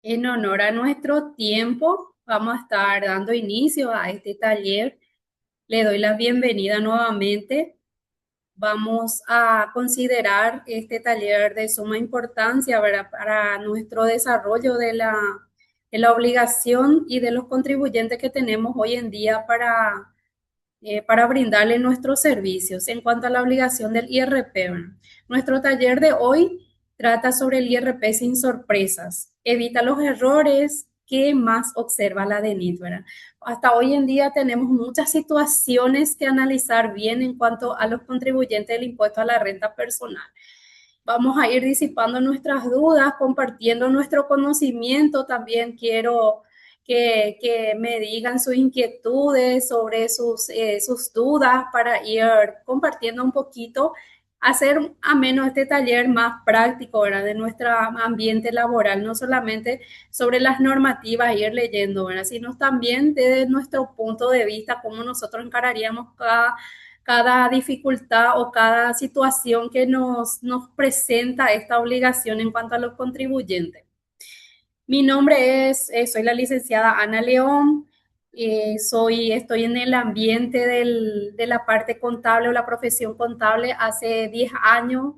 En honor a nuestro tiempo, vamos a estar dando inicio a este taller. Le doy la bienvenida nuevamente. Vamos a considerar este taller de suma importancia, ¿verdad? Para nuestro desarrollo de la obligación y de los contribuyentes que tenemos hoy en día para brindarle nuestros servicios. En cuanto a la obligación del IRP, bueno, nuestro taller de hoy trata sobre el IRP sin sorpresas. Evita los errores que más observa la DENIT, ¿verdad? Hasta hoy en día tenemos muchas situaciones que analizar bien en cuanto a los contribuyentes del impuesto a la renta personal. Vamos a ir disipando nuestras dudas, compartiendo nuestro conocimiento. También quiero que me digan sus inquietudes sobre sus dudas para ir compartiendo un poquito, hacer ameno este taller más práctico, ¿verdad? De nuestro ambiente laboral, no solamente sobre las normativas, ir leyendo, ¿verdad? Sino también desde nuestro punto de vista, cómo nosotros encararíamos cada dificultad o cada situación que nos presenta esta obligación en cuanto a los contribuyentes. Mi nombre soy la licenciada Ana León, estoy en el ambiente de la parte contable o la profesión contable hace 10 años,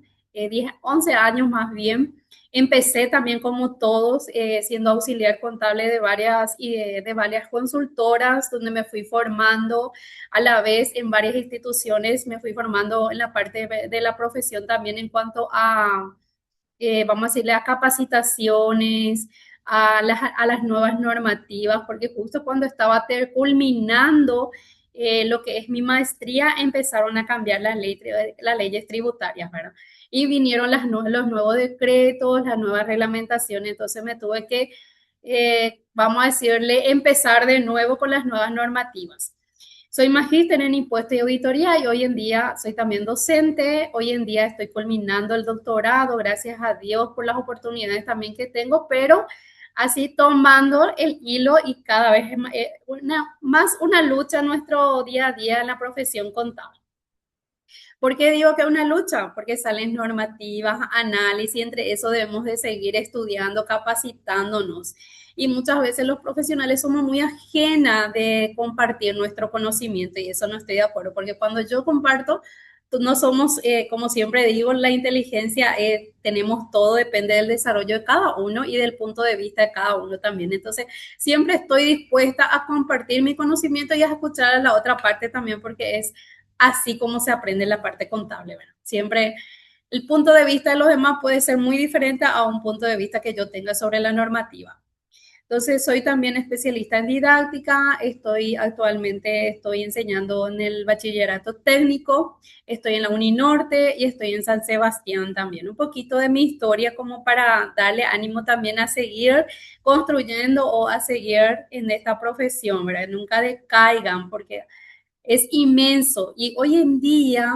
11 años más bien. Empecé también como todos siendo auxiliar contable de varias consultoras donde me fui formando a la vez en varias instituciones, me fui formando en la parte de la profesión también en cuanto vamos a decirle, a capacitaciones, a las nuevas normativas, porque justo cuando estaba culminando lo que es mi maestría, empezaron a cambiar las leyes tributarias, ¿verdad? Y vinieron los nuevos decretos, las nuevas reglamentaciones, entonces me tuve que, vamos a decirle, empezar de nuevo con las nuevas normativas. Soy magíster en impuesto y auditoría y hoy en día soy también docente. Hoy en día estoy culminando el doctorado, gracias a Dios por las oportunidades también que tengo, pero así tomando el hilo y cada vez es más una lucha en nuestro día a día en la profesión contable. ¿Por qué digo que es una lucha? Porque salen normativas, análisis, y entre eso debemos de seguir estudiando, capacitándonos. Y muchas veces los profesionales somos muy ajenas de compartir nuestro conocimiento y eso no estoy de acuerdo, porque cuando yo comparto, no somos, como siempre digo, la inteligencia, tenemos todo, depende del desarrollo de cada uno y del punto de vista de cada uno también. Entonces, siempre estoy dispuesta a compartir mi conocimiento y a escuchar a la otra parte también, porque es así como se aprende la parte contable, ¿verdad? Siempre el punto de vista de los demás puede ser muy diferente a un punto de vista que yo tenga sobre la normativa. Entonces, soy también especialista en didáctica, actualmente estoy enseñando en el bachillerato técnico, estoy en la Uninorte y estoy en San Sebastián también. Un poquito de mi historia como para darle ánimo también a seguir construyendo o a seguir en esta profesión, ¿verdad? Nunca decaigan porque es inmenso y hoy en día,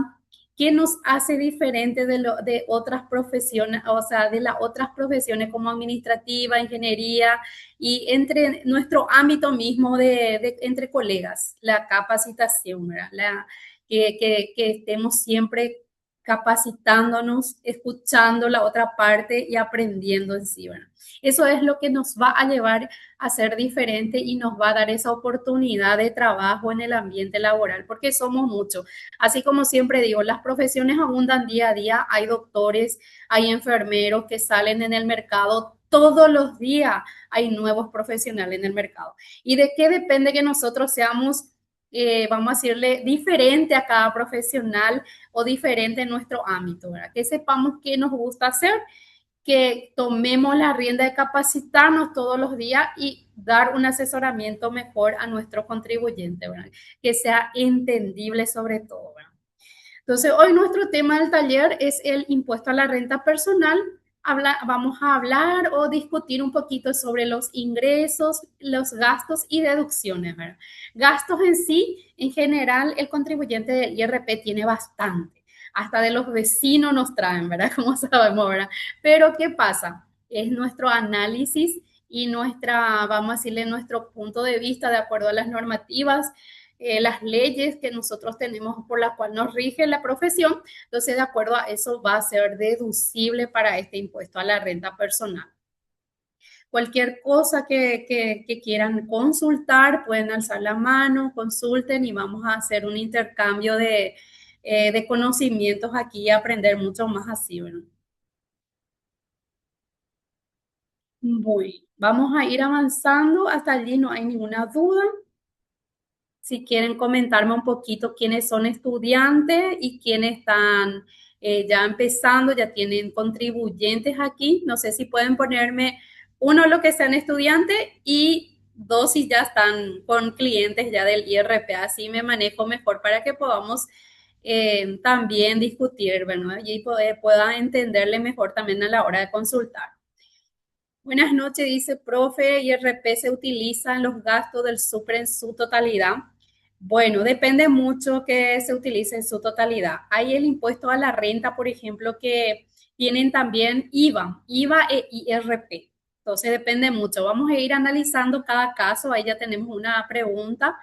¿qué nos hace diferente de otras profesiones, o sea, de las otras profesiones como administrativa, ingeniería y entre nuestro ámbito mismo entre colegas? La capacitación, ¿verdad? Que estemos siempre capacitándonos, escuchando la otra parte y aprendiendo en sí, ¿verdad? Eso es lo que nos va a llevar a ser diferente y nos va a dar esa oportunidad de trabajo en el ambiente laboral, porque somos muchos. Así como siempre digo, las profesiones abundan día a día, hay doctores, hay enfermeros que salen en el mercado todos los días, hay nuevos profesionales en el mercado. ¿Y de qué depende que nosotros seamos, vamos a decirle, diferente a cada profesional o diferente en nuestro ámbito, ¿verdad? Que sepamos qué nos gusta hacer, que tomemos la rienda de capacitarnos todos los días y dar un asesoramiento mejor a nuestro contribuyente, ¿verdad? Que sea entendible sobre todo, ¿verdad? Entonces, hoy nuestro tema del taller es el impuesto a la renta personal. Vamos a hablar o discutir un poquito sobre los ingresos, los gastos y deducciones, ¿verdad? Gastos en sí, en general, el contribuyente del IRP tiene bastante. Hasta de los vecinos nos traen, ¿verdad? Como sabemos, ¿verdad? Pero ¿qué pasa? Es nuestro análisis y vamos a decirle, nuestro punto de vista de acuerdo a las normativas, las leyes que nosotros tenemos por las cuales nos rige la profesión. Entonces, de acuerdo a eso, va a ser deducible para este impuesto a la renta personal. Cualquier cosa que quieran consultar, pueden alzar la mano, consulten y vamos a hacer un intercambio de conocimientos aquí y aprender mucho más así, ¿verdad? Bueno, vamos a ir avanzando. Hasta allí no hay ninguna duda. Si quieren comentarme un poquito quiénes son estudiantes y quiénes están ya empezando, ya tienen contribuyentes aquí. No sé si pueden ponerme uno lo que sean estudiantes y dos si ya están con clientes ya del IRP. Así me manejo mejor para que podamos también discutir, ¿verdad? Y pueda entenderle mejor también a la hora de consultar. Buenas noches, dice profe, IRP se utiliza en los gastos del SUPRE en su totalidad. Bueno, depende mucho que se utilice en su totalidad. Hay el impuesto a la renta, por ejemplo, que tienen también IVA e IRP. Entonces depende mucho. Vamos a ir analizando cada caso. Ahí ya tenemos una pregunta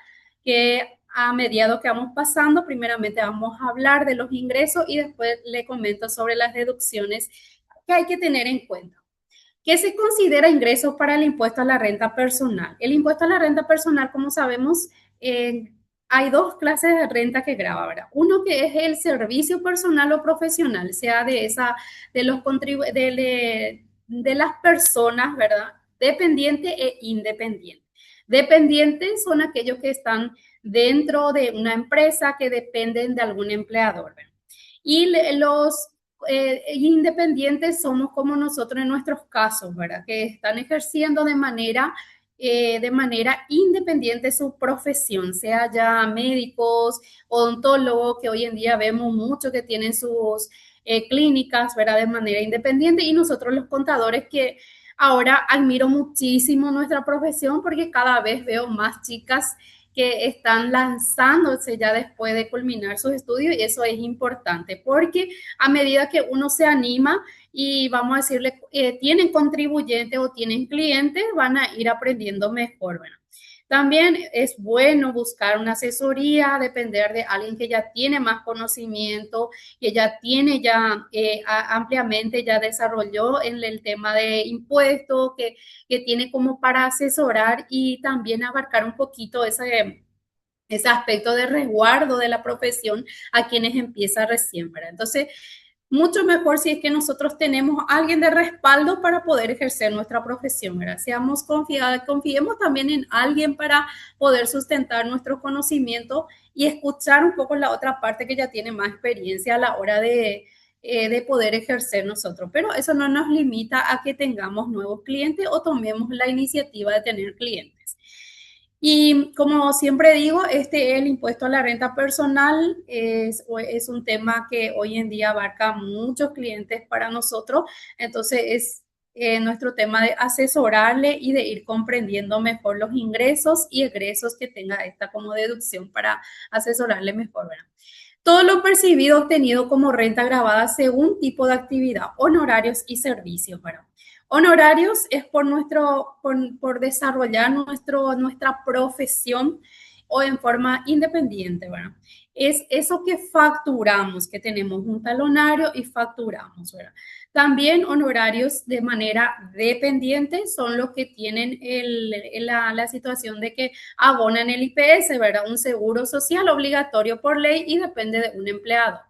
que a medida que vamos pasando, primeramente vamos a hablar de los ingresos y después le comento sobre las deducciones que hay que tener en cuenta. ¿Qué se considera ingresos para el impuesto a la renta personal? El impuesto a la renta personal, como sabemos, hay dos clases de renta que grava, ¿verdad? Uno que es el servicio personal o profesional, sea de los de las personas, ¿verdad? Dependiente e independiente. Dependientes son aquellos que están dentro de una empresa que dependen de algún empleador, ¿verdad? Y los independientes somos como nosotros en nuestros casos, ¿verdad? Que están ejerciendo de manera independiente su profesión, sea ya médicos, odontólogos, que hoy en día vemos mucho que tienen sus clínicas, ¿verdad? De manera independiente, y nosotros los contadores que ahora admiro muchísimo nuestra profesión porque cada vez veo más chicas que están lanzándose ya después de culminar sus estudios y eso es importante porque a medida que uno se anima y vamos a decirle, tienen contribuyentes o tienen clientes, van a ir aprendiendo mejor. Bueno, también es bueno buscar una asesoría, depender de alguien que ya tiene más conocimiento, que ya tiene ya ampliamente, ya desarrolló en el tema de impuestos, que tiene como para asesorar y también abarcar un poquito ese aspecto de resguardo de la profesión a quienes empieza recién, ¿verdad? Entonces, mucho mejor si es que nosotros tenemos a alguien de respaldo para poder ejercer nuestra profesión, ¿verdad? Seamos confiados, confiemos también en alguien para poder sustentar nuestro conocimiento y escuchar un poco la otra parte que ya tiene más experiencia a la hora de poder ejercer nosotros. Pero eso no nos limita a que tengamos nuevos clientes o tomemos la iniciativa de tener clientes. Y como siempre digo, el impuesto a la renta personal es un tema que hoy en día abarca muchos clientes para nosotros. Entonces es nuestro tema de asesorarle y de ir comprendiendo mejor los ingresos y egresos que tenga esta como deducción para asesorarle mejor, ¿verdad? Todo lo percibido obtenido como renta grabada según tipo de actividad, honorarios y servicios, ¿verdad? Honorarios es por desarrollar nuestra profesión o en forma independiente, ¿verdad? Es eso que facturamos, que tenemos un talonario y facturamos, ¿verdad? También honorarios de manera dependiente son los que tienen la situación de que abonan el IPS, ¿verdad? Un seguro social obligatorio por ley y depende de un empleado.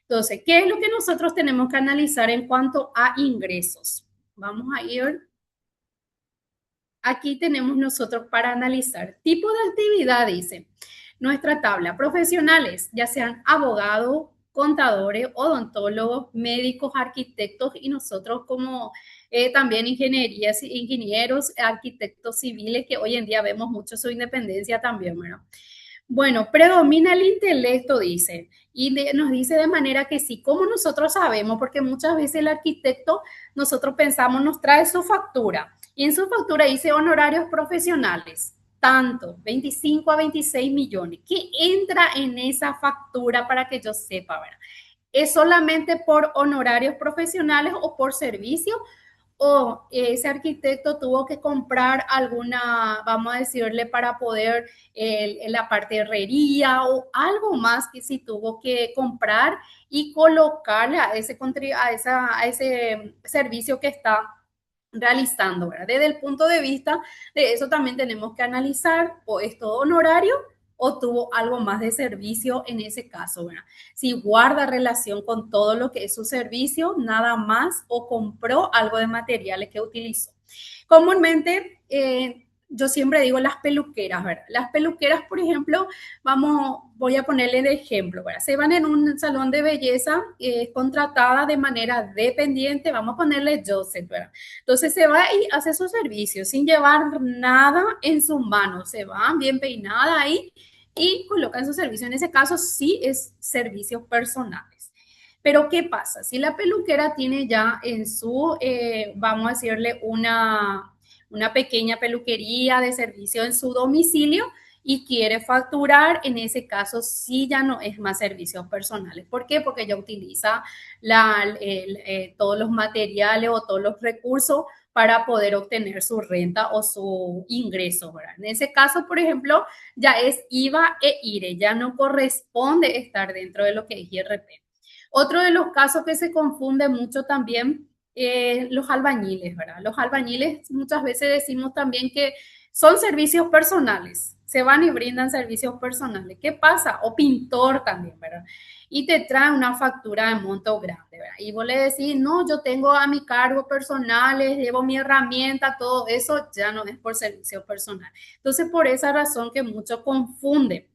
Entonces, ¿qué es lo que nosotros tenemos que analizar en cuanto a ingresos? Vamos a ir. Aquí tenemos nosotros para analizar tipo de actividad, dice nuestra tabla. Profesionales, ya sean abogados, contadores, odontólogos, médicos, arquitectos y nosotros como también ingenieros, arquitectos civiles, que hoy en día vemos mucho su independencia también, ¿verdad? Bueno, predomina el intelecto, dice, y nos dice de manera que sí, como nosotros sabemos, porque muchas veces el arquitecto, nosotros pensamos, nos trae su factura, y en su factura dice honorarios profesionales, tanto, 25 a 26 millones. ¿Qué entra en esa factura para que yo sepa, verdad? ¿Es solamente por honorarios profesionales o por servicio? O ese arquitecto tuvo que comprar alguna, vamos a decirle, para poder la parte de herrería o algo más que sí tuvo que comprar y colocarle a ese servicio que está realizando, ¿verdad? Desde el punto de vista de eso también tenemos que analizar o es todo honorario o tuvo algo más de servicio en ese caso, ¿verdad? Si guarda relación con todo lo que es su servicio, nada más, o compró algo de materiales que utilizó. Comúnmente, yo siempre digo las peluqueras, ¿verdad? Las peluqueras, por ejemplo, voy a ponerle de ejemplo, ¿verdad? Se van en un salón de belleza contratada de manera dependiente, vamos a ponerle Joseph, ¿verdad? Entonces se va y hace su servicio sin llevar nada en sus manos, se va bien peinada ahí y colocan su servicio. En ese caso sí es servicios personales. Pero ¿qué pasa? Si la peluquera tiene ya en su, vamos a decirle, una pequeña peluquería de servicio en su domicilio y quiere facturar, en ese caso sí ya no es más servicios personales. ¿Por qué? Porque ya utiliza todos los materiales o todos los recursos para poder obtener su renta o su ingreso, ¿verdad? En ese caso, por ejemplo, ya es IVA e IRE, ya no corresponde estar dentro de lo que es IRP. Otro de los casos que se confunde mucho también, los albañiles, ¿verdad? Los albañiles muchas veces decimos también que son servicios personales, se van y brindan servicios personales. ¿Qué pasa? O pintor también, ¿verdad? Y te trae una factura de monto grande, ¿verdad? Y vos le decís, no, yo tengo a mi cargo personales, llevo mi herramienta, todo eso ya no es por servicio personal. Entonces, por esa razón que muchos confunden.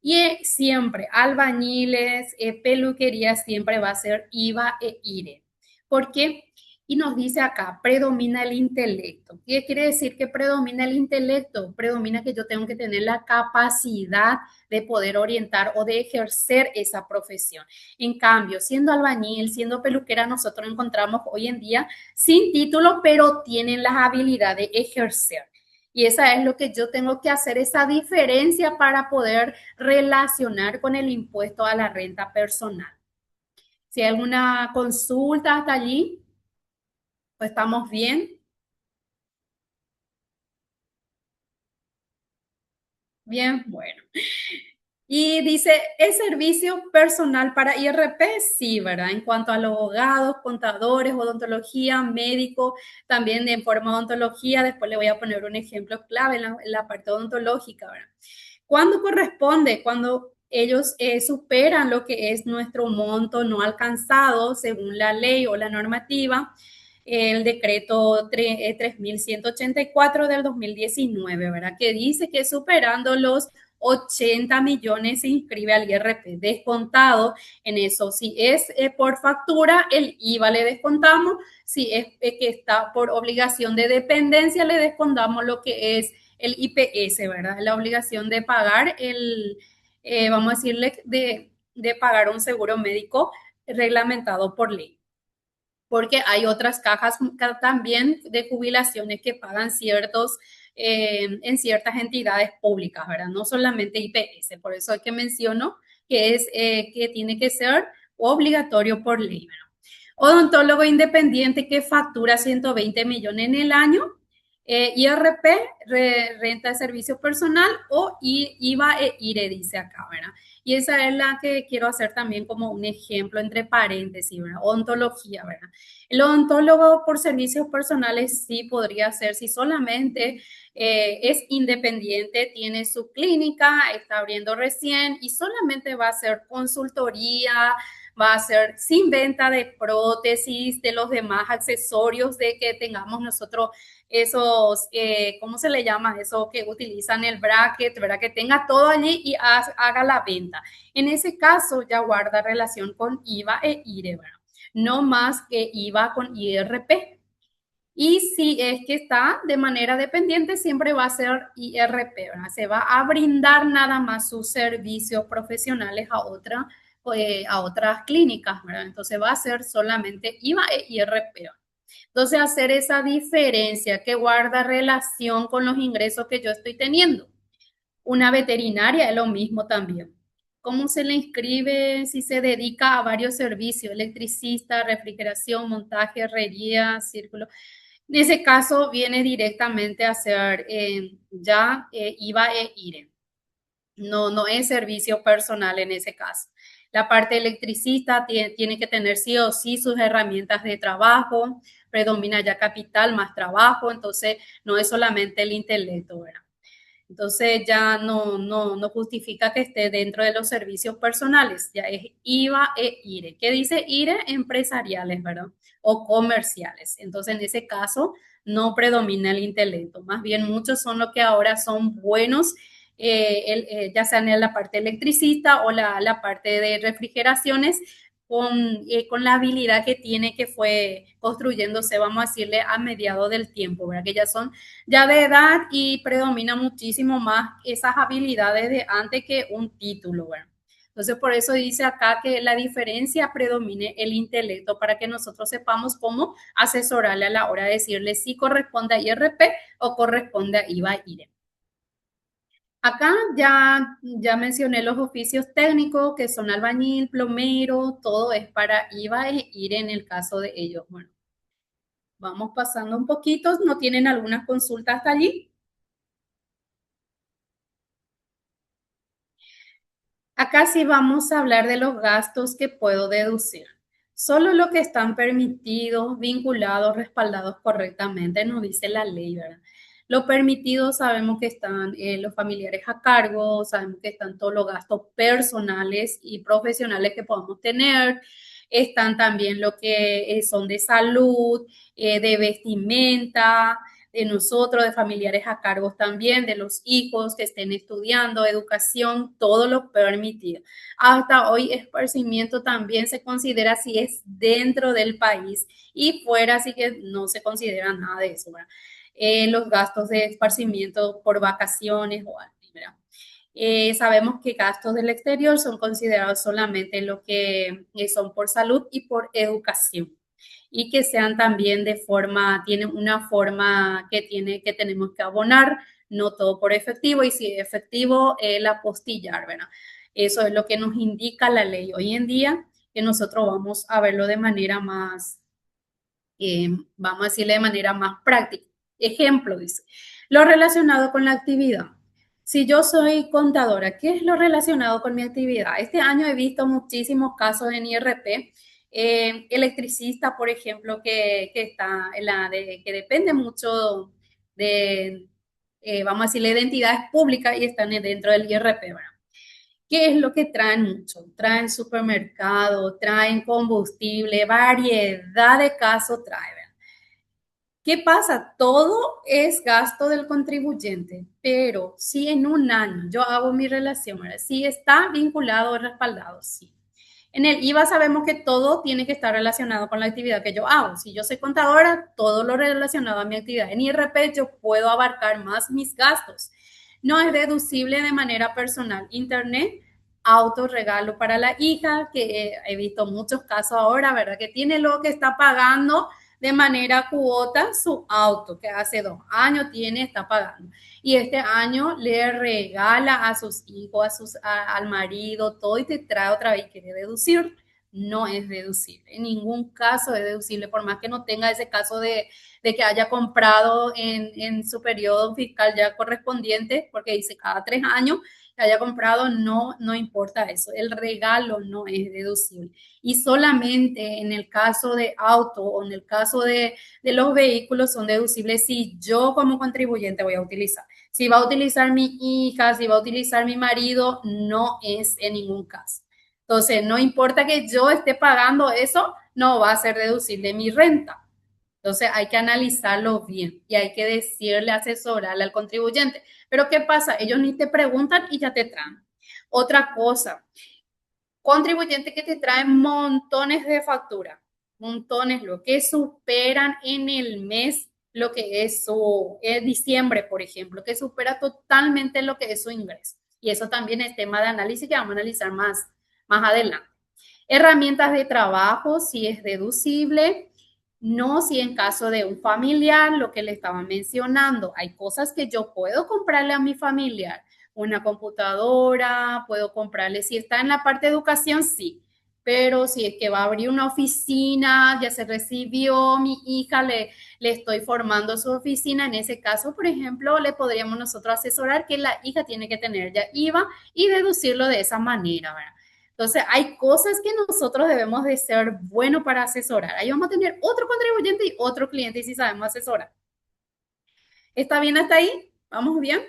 Y siempre, albañiles, peluquería, siempre va a ser IVA e IRE. ¿Por qué? Y nos dice acá, predomina el intelecto. ¿Qué quiere decir que predomina el intelecto? Predomina que yo tengo que tener la capacidad de poder orientar o de ejercer esa profesión. En cambio, siendo albañil, siendo peluquera, nosotros encontramos hoy en día sin título, pero tienen las habilidades de ejercer. Y esa es lo que yo tengo que hacer, esa diferencia para poder relacionar con el impuesto a la renta personal. Si hay alguna consulta hasta allí, pues estamos bien. Bien, bueno. Y dice, ¿es servicio personal para IRP? Sí, ¿verdad? En cuanto a los abogados, contadores, odontología, médico, también en forma de odontología, después le voy a poner un ejemplo clave en la parte odontológica, ¿verdad? ¿Cuándo corresponde? Cuando ellos superan lo que es nuestro monto no alcanzado según la ley o la normativa, el decreto 3184 del 2019, ¿verdad? Que dice que superando los 80 millones se inscribe al IRP descontado en eso. Si es por factura, el IVA le descontamos. Si es que está por obligación de dependencia, le descontamos lo que es el IPS, ¿verdad? La obligación de pagar vamos a decirle, de pagar un seguro médico reglamentado por ley. Porque hay otras cajas también de jubilaciones que pagan en ciertas entidades públicas, ¿verdad? No solamente IPS, por eso es que menciono que tiene que ser obligatorio por ley, ¿verdad? Odontólogo independiente que factura 120 millones en el año, IRP, renta de servicio personal o IVA e IRE, dice acá, ¿verdad? Y esa es la que quiero hacer también como un ejemplo entre paréntesis, ¿verdad? Odontología, ¿verdad? El odontólogo por servicios personales sí podría ser si solamente es independiente, tiene su clínica, está abriendo recién y solamente va a hacer consultoría, va a ser sin venta de prótesis, de los demás accesorios de que tengamos nosotros esos, ¿cómo se le llama? Eso que utilizan el bracket, ¿verdad? Que tenga todo allí y haga la venta. En ese caso ya guarda relación con IVA e IRE, ¿verdad? No más que IVA con IRP. Y si es que está de manera dependiente, siempre va a ser IRP, ¿verdad? Se va a brindar nada más sus servicios profesionales a otras clínicas, ¿verdad? Entonces va a ser solamente IVA e IRP. Entonces, hacer esa diferencia que guarda relación con los ingresos que yo estoy teniendo. Una veterinaria es lo mismo también. ¿Cómo se le inscribe si se dedica a varios servicios? Electricista, refrigeración, montaje, herrería, círculo. En ese caso viene directamente a ser ya IVA e IRE. No, no es servicio personal en ese caso. La parte electricista tiene que tener sí o sí sus herramientas de trabajo, predomina ya capital más trabajo, entonces no es solamente el intelecto, ¿verdad? Entonces ya no justifica que esté dentro de los servicios personales, ya es IVA e IRE. ¿Qué dice IRE? Empresariales, ¿verdad? O comerciales. Entonces en ese caso no predomina el intelecto, más bien muchos son los que ahora son buenos, ya sea en la parte electricista o la parte de refrigeraciones, con la habilidad que tiene que fue construyéndose, vamos a decirle, a mediados del tiempo, ¿verdad? Que ya son ya de edad y predomina muchísimo más esas habilidades de antes que un título, ¿verdad? Entonces, por eso dice acá que la diferencia predomine el intelecto para que nosotros sepamos cómo asesorarle a la hora de decirle si corresponde a IRP o corresponde a IVA-IRE. Acá ya mencioné los oficios técnicos que son albañil, plomero, todo es para IVA e IRE en el caso de ellos. Bueno, vamos pasando un poquito, ¿no tienen algunas consultas hasta allí? Acá sí vamos a hablar de los gastos que puedo deducir. Solo lo que están permitidos, vinculados, respaldados correctamente, nos dice la ley, ¿verdad? Lo permitido sabemos que están los familiares a cargo, sabemos que están todos los gastos personales y profesionales que podamos tener, están también lo que son de salud, de vestimenta, de nosotros, de familiares a cargo también, de los hijos que estén estudiando, educación, todo lo permitido. Hasta hoy esparcimiento también se considera si es dentro del país y fuera, así que no se considera nada de eso, ¿verdad? Los gastos de esparcimiento por vacaciones o algo, ¿verdad? Sabemos que gastos del exterior son considerados solamente lo que son por salud y por educación y que sean también de forma, tienen una forma que tenemos que abonar, no todo por efectivo, y si es efectivo, el apostillar, ¿verdad? Eso es lo que nos indica la ley hoy en día, que nosotros vamos a verlo de manera más, vamos a decirle de manera más práctica. Ejemplo, dice, lo relacionado con la actividad. Si yo soy contadora, ¿qué es lo relacionado con mi actividad? Este año he visto muchísimos casos en IRP, electricista, por ejemplo, que está en que depende mucho de, vamos a decirle, de entidades públicas y están dentro del IRP, ¿verdad? ¿Qué es lo que traen mucho? Traen supermercado, traen combustible, variedad de casos traen. ¿Qué pasa? Todo es gasto del contribuyente, pero si en un año yo hago mi relación, ¿verdad? Si está vinculado o respaldado, sí. En el IVA sabemos que todo tiene que estar relacionado con la actividad que yo hago. Si yo soy contadora, todo lo relacionado a mi actividad. En IRP yo puedo abarcar más mis gastos. No es deducible de manera personal. Internet, auto, regalo para la hija, que he visto muchos casos ahora, ¿verdad? Que tiene lo que está pagando de manera cuota su auto, que hace 2 años tiene, está pagando. Y este año le regala a sus hijos, al marido, todo y te trae otra vez y quiere deducir. No es deducible. En ningún caso es deducible, por más que no tenga ese caso de que haya comprado en su periodo fiscal ya correspondiente, porque dice cada 3 años que haya comprado, no importa eso. El regalo no es deducible. Y solamente en el caso de auto o en el caso de los vehículos son deducibles si yo como contribuyente voy a utilizar. Si va a utilizar mi hija, si va a utilizar mi marido, no es en ningún caso. Entonces, no importa que yo esté pagando eso, no va a ser deducible mi renta. Entonces, hay que analizarlo bien y hay que decirle, asesorarle al contribuyente. Pero, ¿qué pasa? Ellos ni te preguntan y ya te traen. Otra cosa, contribuyentes que te traen montones de facturas, montones, lo que superan en el mes lo que es su diciembre, por ejemplo, que supera totalmente lo que es su ingreso. Y eso también es tema de análisis que vamos a analizar más adelante. Herramientas de trabajo, si es deducible, no si en caso de un familiar, lo que le estaba mencionando, hay cosas que yo puedo comprarle a mi familiar, una computadora, puedo comprarle, si está en la parte de educación, sí, pero si es que va a abrir una oficina, ya se recibió mi hija, le estoy formando su oficina, en ese caso, por ejemplo, le podríamos nosotros asesorar que la hija tiene que tener ya IVA y deducirlo de esa manera, ¿verdad? Entonces, hay cosas que nosotros debemos de ser buenos para asesorar. Ahí vamos a tener otro contribuyente y otro cliente y si sabemos asesorar. ¿Está bien hasta ahí? ¿Vamos bien?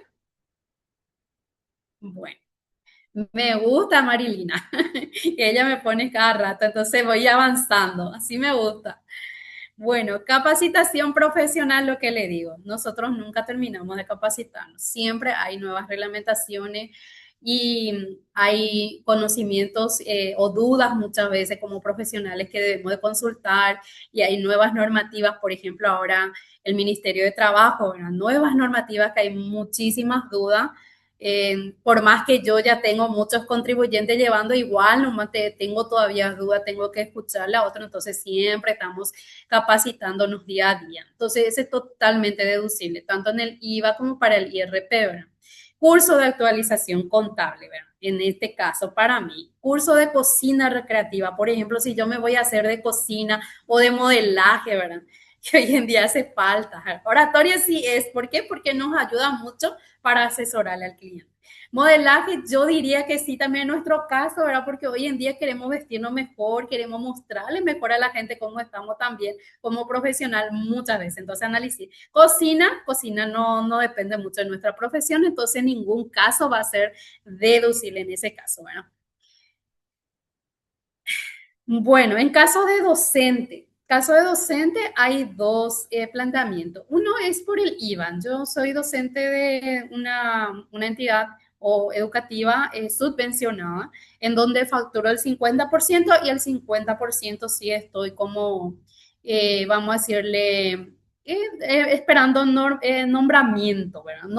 Bueno, me gusta Marilina. Ella me pone cada rato, entonces voy avanzando. Así me gusta. Bueno, capacitación profesional, lo que le digo, nosotros nunca terminamos de capacitarnos, siempre hay nuevas reglamentaciones y hay conocimientos o dudas muchas veces como profesionales que debemos de consultar y hay nuevas normativas, por ejemplo, ahora el Ministerio de Trabajo, ¿verdad? Nuevas normativas que hay muchísimas dudas. Por más que yo ya tengo muchos contribuyentes llevando igual, nomás tengo todavía dudas, tengo que escuchar la otra, entonces siempre estamos capacitándonos día a día. Entonces, ese es totalmente deducible, tanto en el IVA como para el IRP, ¿verdad? Curso de actualización contable, ¿verdad? En este caso, para mí, curso de cocina recreativa, por ejemplo, si yo me voy a hacer de cocina o de modelaje, ¿verdad? Que hoy en día hace falta. Oratoria sí es, ¿por qué? Porque nos ayuda mucho para asesorarle al cliente. Modelaje, yo diría que sí, también en nuestro caso, ¿verdad? Porque hoy en día queremos vestirnos mejor, queremos mostrarle mejor a la gente cómo estamos también como profesional muchas veces. Entonces, análisis. Cocina no depende mucho de nuestra profesión, entonces en ningún caso va a ser deducible en ese caso, ¿verdad? Bueno, en caso de docente hay dos planteamientos. Uno es por el IVAN. Yo soy docente de una entidad o educativa subvencionada, en donde facturo el 50% y el 50% sí estoy como, vamos a decirle, esperando nombramiento, ¿verdad?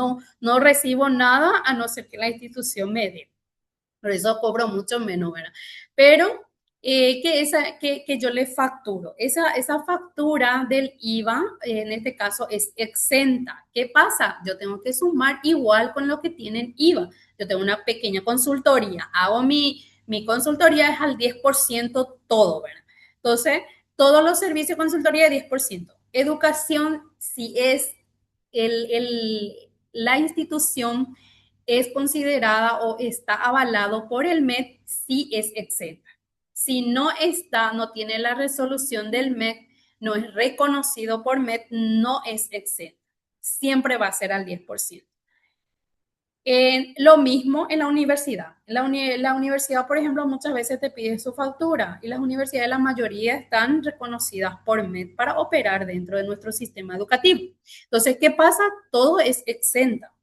No recibo nada a no ser que la institución me dé. Por eso cobro mucho menos, ¿verdad? Pero que yo le facturo. Esa factura del IVA, en este caso, es exenta. ¿Qué pasa? Yo tengo que sumar igual con lo que tienen IVA. Yo tengo una pequeña consultoría, hago mi consultoría es al 10% todo, ¿verdad? Entonces, todos los servicios de consultoría 10%. Educación, si es la institución es considerada o está avalado por el MED, sí es exenta. Si no está, no tiene la resolución del MED, no es reconocido por MED, no es exenta. Siempre va a ser al 10%. Lo mismo en la universidad. La universidad, por ejemplo, muchas veces te pide su factura y las universidades, la mayoría, están reconocidas por MED para operar dentro de nuestro sistema educativo. Entonces, ¿qué pasa? Todo es exenta.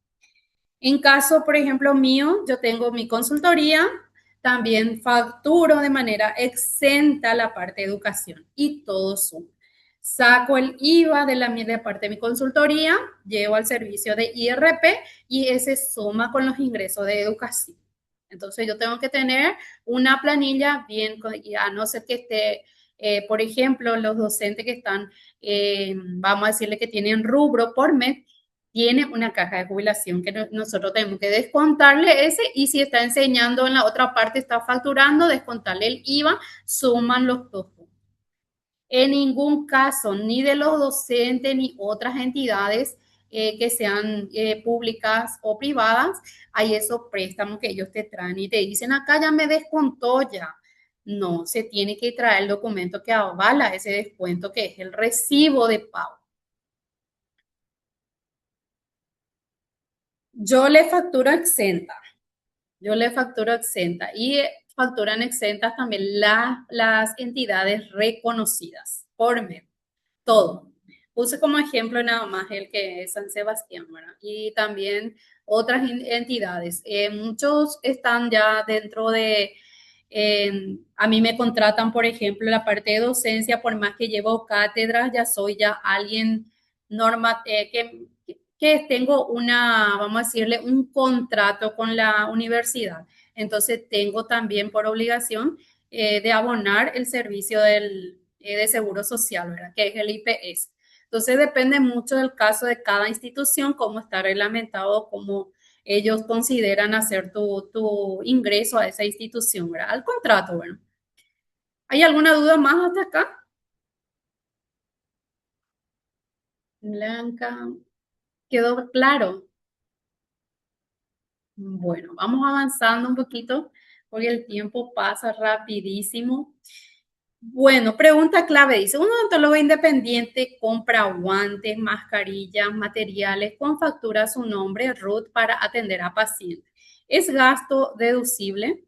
En caso, por ejemplo, mío, yo tengo mi consultoría, también facturo de manera exenta la parte de educación y todo suma. Saco el IVA de parte de mi consultoría, llevo al servicio de IRP y ese suma con los ingresos de educación. Entonces yo tengo que tener una planilla bien, a no ser que esté, por ejemplo, los docentes que están, vamos a decirle que tienen rubro por mes, tiene una caja de jubilación que nosotros tenemos que descontarle ese y si está enseñando en la otra parte, está facturando, descontarle el IVA, suman los dos puntos. En ningún caso, ni de los docentes ni otras entidades que sean públicas o privadas, hay esos préstamos que ellos te traen y te dicen, acá ya me descontó ya. No, se tiene que traer el documento que avala ese descuento, que es el recibo de pago. Yo le facturo exenta. Yo le facturo exenta y facturan exentas también las entidades reconocidas por MED, todo. Puse como ejemplo nada más el que es San Sebastián, ¿verdad? Y también otras entidades. Muchos están ya dentro de, a mí me contratan, por ejemplo, la parte de docencia, por más que llevo cátedras, ya soy ya alguien norma, que tengo vamos a decirle, un contrato con la universidad. Entonces, tengo también por obligación de abonar el servicio de seguro social, ¿verdad? Que es el IPS. Entonces, depende mucho del caso de cada institución, cómo está reglamentado, cómo ellos consideran hacer tu ingreso a esa institución, ¿verdad? Al contrato, bueno. ¿Hay alguna duda más hasta acá? Blanca, ¿quedó claro? Bueno, vamos avanzando un poquito. porque el tiempo pasa rapidísimo. Bueno, pregunta clave dice, un odontólogo independiente compra guantes, mascarillas, materiales con factura a su nombre, RUT, para atender a pacientes. ¿Es gasto deducible?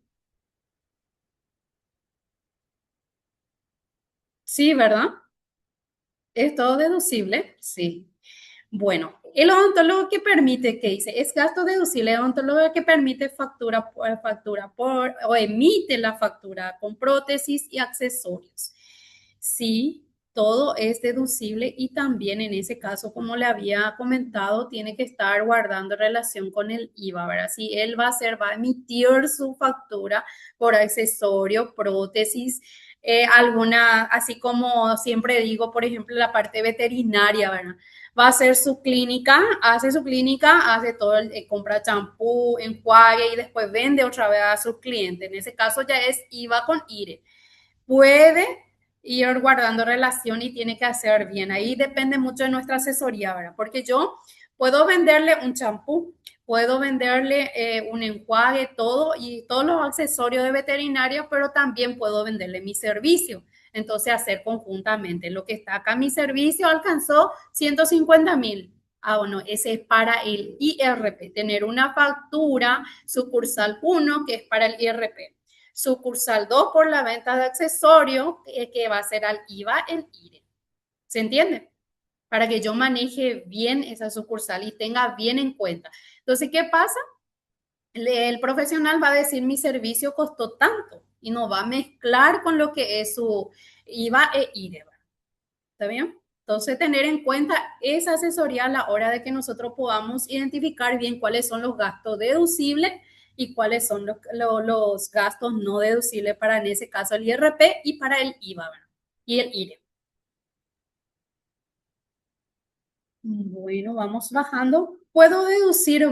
Sí, ¿verdad? ¿Es todo deducible? Sí. Bueno, el odontólogo que permite, ¿qué dice? Es gasto deducible. El odontólogo que permite factura por o emite la factura con prótesis y accesorios. Sí, todo es deducible y también en ese caso, como le había comentado, tiene que estar guardando relación con el IVA, ¿verdad? Si él va a emitir su factura por accesorio, prótesis, alguna, así como siempre digo, por ejemplo, la parte veterinaria, ¿verdad? Va a hacer su clínica, hace todo, compra champú, enjuague y después vende otra vez a sus clientes. En ese caso ya es IVA con IRE. Puede ir guardando relación y tiene que hacer bien. Ahí depende mucho de nuestra asesoría, ¿verdad? Porque yo puedo venderle un champú, puedo venderle un enjuague, todo y todos los accesorios de veterinario, pero también puedo venderle mi servicio. Entonces, hacer conjuntamente. Lo que está acá, mi servicio alcanzó 150,000. Ah, bueno, ese es para el IRP, tener una factura sucursal 1 que es para el IRP. Sucursal 2 por la venta de accesorios, que va a ser al IVA, el IRE. ¿Se entiende? Para que yo maneje bien esa sucursal y tenga bien en cuenta. Entonces, ¿qué pasa? El profesional va a decir mi servicio costó tanto y no va a mezclar con lo que es su IVA e IRE. ¿Está bien? Entonces, tener en cuenta esa asesoría a la hora de que nosotros podamos identificar bien cuáles son los gastos deducibles y cuáles son los gastos no deducibles para, en ese caso, el IRP y para el IVA, ¿verdad? Y el IRE. Bueno, vamos bajando. ¿Puedo deducir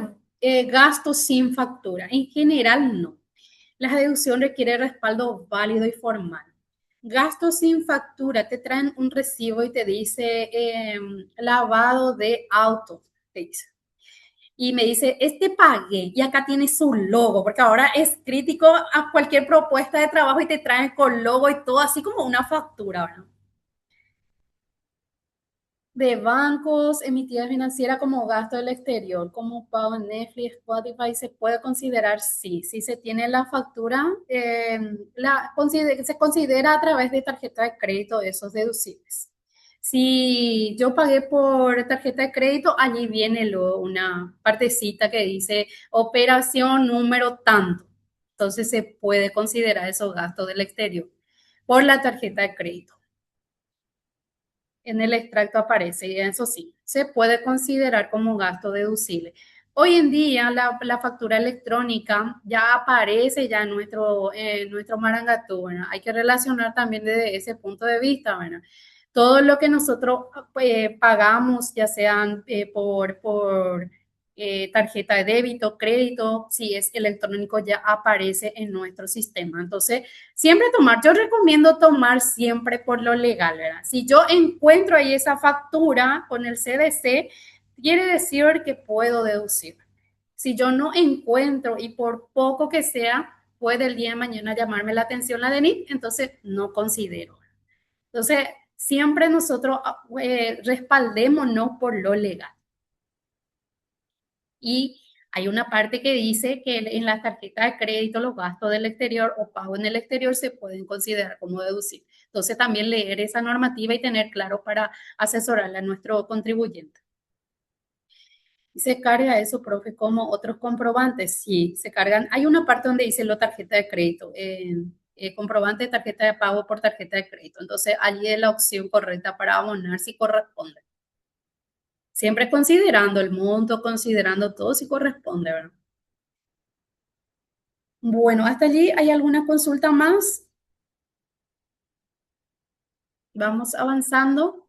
gastos sin factura? En general, no. La deducción requiere respaldo válido y formal. Gastos sin factura, te traen un recibo y te dice lavado de auto, te dice. Y me dice, este pagué y acá tiene su logo, porque ahora es crítico a cualquier propuesta de trabajo y te traen con logo y todo, así como una factura, ¿verdad? De bancos, emitidas financieras como gasto del exterior, como pago en Netflix, Spotify, se puede considerar sí. Si se tiene la factura, se considera a través de tarjeta de crédito esos deducibles. Si yo pagué por tarjeta de crédito, allí viene una partecita que dice operación número tanto. Entonces se puede considerar esos gastos del exterior por la tarjeta de crédito. En el extracto aparece, y eso sí, se puede considerar como gasto deducible. Hoy en día la factura electrónica ya aparece ya en nuestro Marangatú, ¿verdad? Hay que relacionar también desde ese punto de vista, ¿verdad? Todo lo que nosotros pagamos, ya sean por tarjeta de débito, crédito, si es electrónico, ya aparece en nuestro sistema. Entonces, siempre tomar, yo recomiendo tomar siempre por lo legal, ¿verdad? Si yo encuentro ahí esa factura con el CDC, quiere decir que puedo deducir. Si yo no encuentro y por poco que sea, puede el día de mañana llamarme la atención la DENIT, entonces no considero. Entonces, siempre nosotros respaldémonos por lo legal. Y hay una parte que dice que en la tarjeta de crédito los gastos del exterior o pago en el exterior se pueden considerar como deducibles. Entonces también leer esa normativa y tener claro para asesorarle a nuestro contribuyente. Y se carga eso, profe, como otros comprobantes. Sí, se cargan. Hay una parte donde dice la tarjeta de crédito, comprobante de tarjeta de pago por tarjeta de crédito. Entonces allí es la opción correcta para abonar si corresponde. Siempre considerando el monto, considerando todo si corresponde, ¿verdad? Bueno, hasta allí hay alguna consulta más. Vamos avanzando.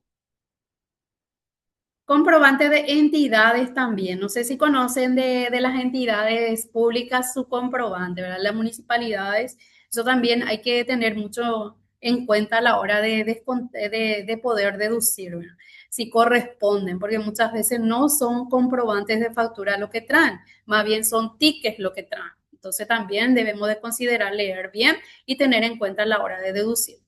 Comprobante de entidades también. No sé si conocen de las entidades públicas su comprobante, ¿verdad? Las municipalidades. Eso también hay que tener mucho en cuenta a la hora de poder deducir, ¿verdad? Si corresponden, porque muchas veces no son comprobantes de factura lo que traen, más bien son tickets lo que traen. Entonces también debemos de considerar leer bien y tener en cuenta a la hora de deducir.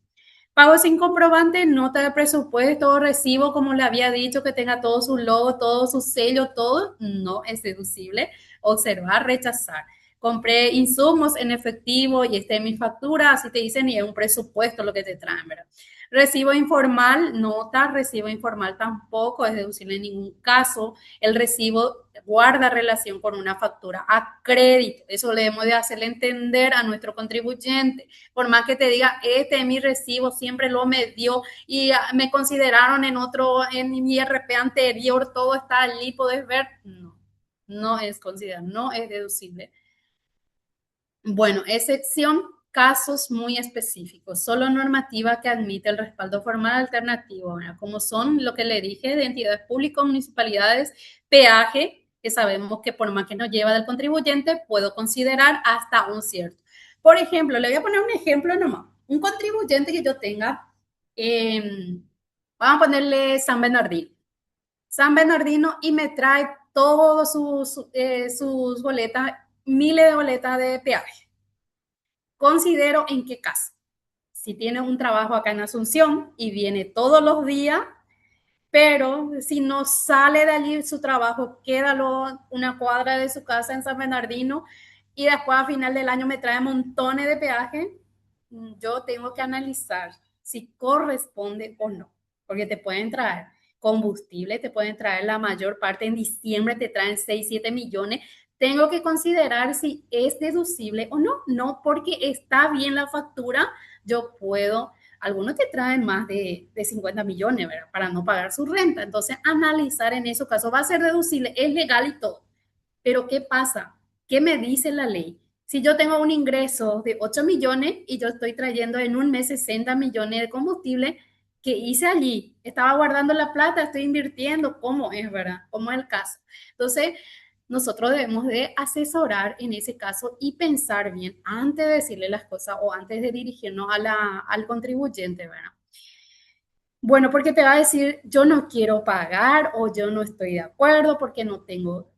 Pago sin comprobante, nota de presupuesto o recibo, como le había dicho, que tenga todo su logo, todo su sello, todo, no es deducible. Observar, rechazar. Compré insumos en efectivo y esta es mi factura, así te dicen, y es un presupuesto lo que te traen, ¿verdad? Recibo informal, nota, recibo informal tampoco es deducible en ningún caso. El recibo guarda relación con una factura a crédito. Eso le debemos de hacerle entender a nuestro contribuyente. Por más que te diga, este es mi recibo, siempre lo me dio y me consideraron en otro, en mi IRP anterior, todo está allí, puedes ver. No, no es considerado, no es deducible. Bueno, excepción, casos muy específicos, solo normativa que admite el respaldo formal alternativo, ¿verdad? Como son lo que le dije de entidades públicas, municipalidades, peaje, que sabemos que por más que nos lleva del contribuyente, puedo considerar hasta un cierto. Por ejemplo, le voy a poner un ejemplo nomás. Un contribuyente que yo tenga, vamos a ponerle San Bernardino. San Bernardino y me trae todas sus boletas, miles de boletas de peaje. Considero en qué caso. Si tiene un trabajo acá en Asunción y viene todos los días, pero si no sale de allí su trabajo, queda una cuadra de su casa en San Bernardino y después a final del año me trae montones de peaje, yo tengo que analizar si corresponde o no, porque te pueden traer combustible, te pueden traer la mayor parte en diciembre, te traen 6 7 millones. Tengo que considerar si es deducible o no, no porque está bien la factura, yo puedo algunos te traen más de 50 millones, ¿verdad? Para no pagar su renta. Entonces, analizar en ese caso va a ser deducible, es legal y todo. Pero ¿qué pasa? ¿Qué me dice la ley? Si yo tengo un ingreso de 8 millones y yo estoy trayendo en un mes 60 millones de combustible, ¿qué hice allí? Estaba guardando la plata, estoy invirtiendo, ¿cómo es, verdad? ¿Cómo es el caso? Entonces, nosotros debemos de asesorar en ese caso y pensar bien antes de decirle las cosas o antes de dirigirnos al contribuyente, ¿verdad? Bueno, porque te va a decir, yo no quiero pagar o yo no estoy de acuerdo porque no tengo.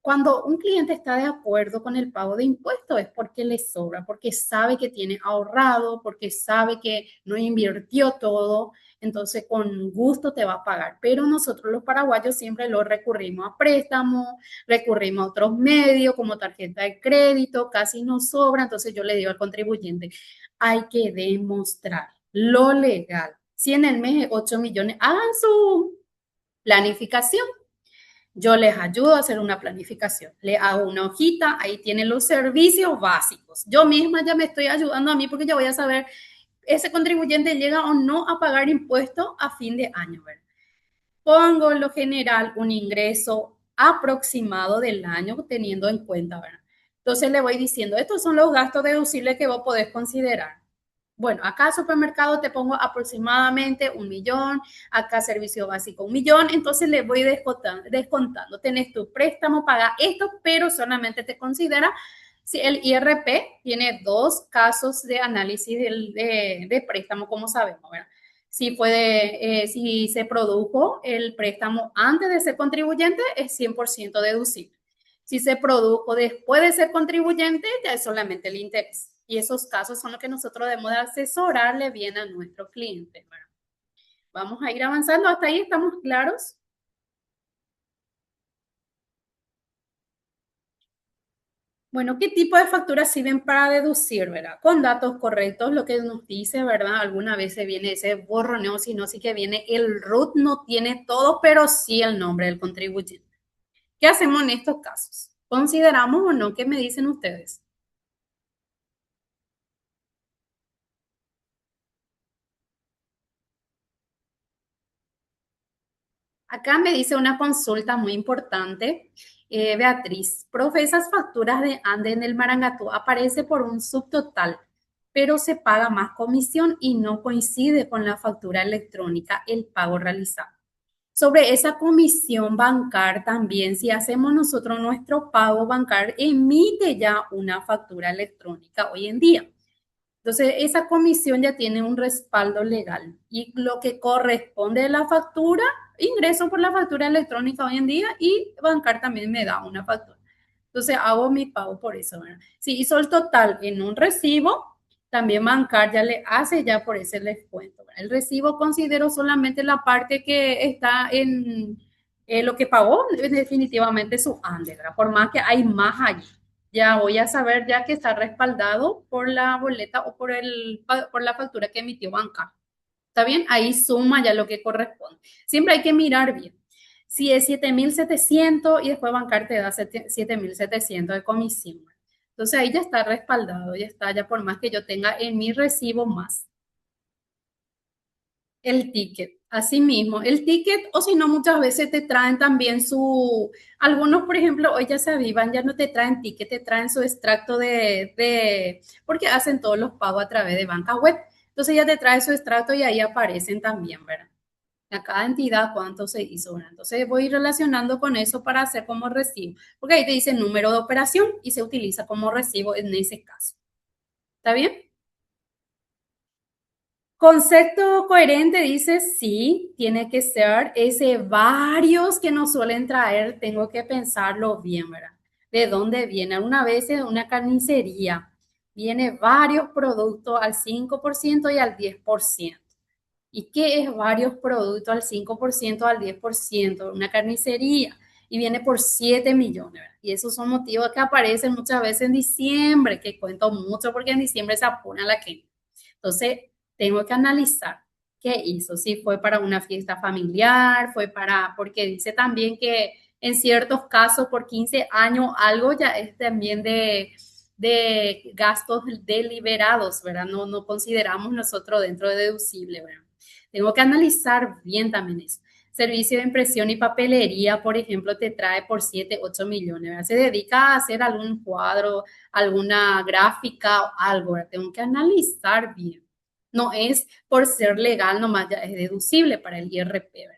Cuando un cliente está de acuerdo con el pago de impuestos es porque le sobra, porque sabe que tiene ahorrado, porque sabe que no invirtió todo, entonces con gusto te va a pagar. Pero nosotros los paraguayos siempre lo recurrimos a préstamos, recurrimos a otros medios como tarjeta de crédito, casi nos sobra, entonces yo le digo al contribuyente, hay que demostrar lo legal. Si en el mes es 8 millones, hagan su planificación, yo les ayudo a hacer una planificación. Le hago una hojita, ahí tienen los servicios básicos. Yo misma ya me estoy ayudando a mí porque ya voy a saber ese contribuyente llega o no a pagar impuestos a fin de año. ¿Verdad? Pongo en lo general un ingreso aproximado del año teniendo en cuenta, ¿verdad? Entonces le voy diciendo, estos son los gastos deducibles que vos podés considerar. Bueno, acá supermercado te pongo aproximadamente 1 millón, acá servicio básico 1 millón, entonces le voy descontando. Tenés tu préstamo, paga esto, pero solamente te considera si el IRP tiene dos casos de análisis de préstamo, como sabemos, ¿verdad? Si se produjo el préstamo antes de ser contribuyente, es 100% deducible. Si se produjo después de ser contribuyente, ya es solamente el interés. Y esos casos son los que nosotros debemos de asesorarle bien a nuestros clientes. Bueno, vamos a ir avanzando. ¿Hasta ahí estamos claros? Bueno, ¿qué tipo de facturas sirven para deducir, verdad? Con datos correctos, lo que nos dice, ¿verdad? Alguna vez se viene ese borroneo, si no, sí que viene el RUT, no tiene todo, pero sí el nombre del contribuyente. ¿Qué hacemos en estos casos? ¿Consideramos o no? ¿Qué me dicen ustedes? Acá me dice una consulta muy importante. Beatriz, profe, esas facturas de Ande en el Marangatú aparece por un subtotal, pero se paga más comisión y no coincide con la factura electrónica el pago realizado. Sobre esa comisión bancar también, si hacemos nosotros nuestro pago bancar, emite ya una factura electrónica hoy en día. Entonces, esa comisión ya tiene un respaldo legal y lo que corresponde a la factura, ingreso por la factura electrónica hoy en día y bancar también me da una factura. Entonces hago mi pago por eso, ¿verdad? Si hizo el total en un recibo, también Bancar ya le hace ya por ese descuento, ¿verdad? El recibo considero solamente la parte que está en lo que pagó, definitivamente su ANDE, ¿verdad? Por más que hay más allí. Ya voy a saber ya que está respaldado por la boleta o por la factura que emitió Bancar. ¿Está bien? Ahí suma ya lo que corresponde. Siempre hay que mirar bien. Si es 7.700 y después Bancar te da 7.700 de comisión. Entonces ahí ya está respaldado, ya está, ya por más que yo tenga en mi recibo más. El ticket, así mismo, el ticket, o si no, muchas veces te traen también algunos, por ejemplo, hoy ya se avivan, ya no te traen ticket, te traen su extracto porque hacen todos los pagos a través de banca web. Entonces ya te trae su extracto y ahí aparecen también, ¿verdad? A cada entidad cuánto se hizo, ¿verdad? Entonces voy relacionando con eso para hacer como recibo, porque ahí te dice número de operación y se utiliza como recibo en ese caso. ¿Está bien? Concepto coherente dice sí, tiene que ser ese varios que nos suelen traer, tengo que pensarlo bien, ¿verdad? ¿De dónde viene? Una vez en una carnicería viene varios productos al 5% y al 10%. ¿Y qué es varios productos al 5% al 10%? Una carnicería y viene por 7 millones, ¿verdad? Y esos son motivos que aparecen muchas veces en diciembre, que cuento mucho porque en diciembre se apura la gente. Entonces, tengo que analizar qué hizo, si fue para una fiesta familiar, porque dice también que en ciertos casos por 15 años algo ya es también de gastos deliberados, ¿verdad? No consideramos nosotros dentro de deducible, ¿verdad? Tengo que analizar bien también eso. Servicio de impresión y papelería, por ejemplo, te trae por 7 8 millones, ¿verdad? Se dedica a hacer algún cuadro, alguna gráfica o algo, ¿verdad? Tengo que analizar bien. No es por ser legal, nomás ya es deducible para el IRP, ¿verdad?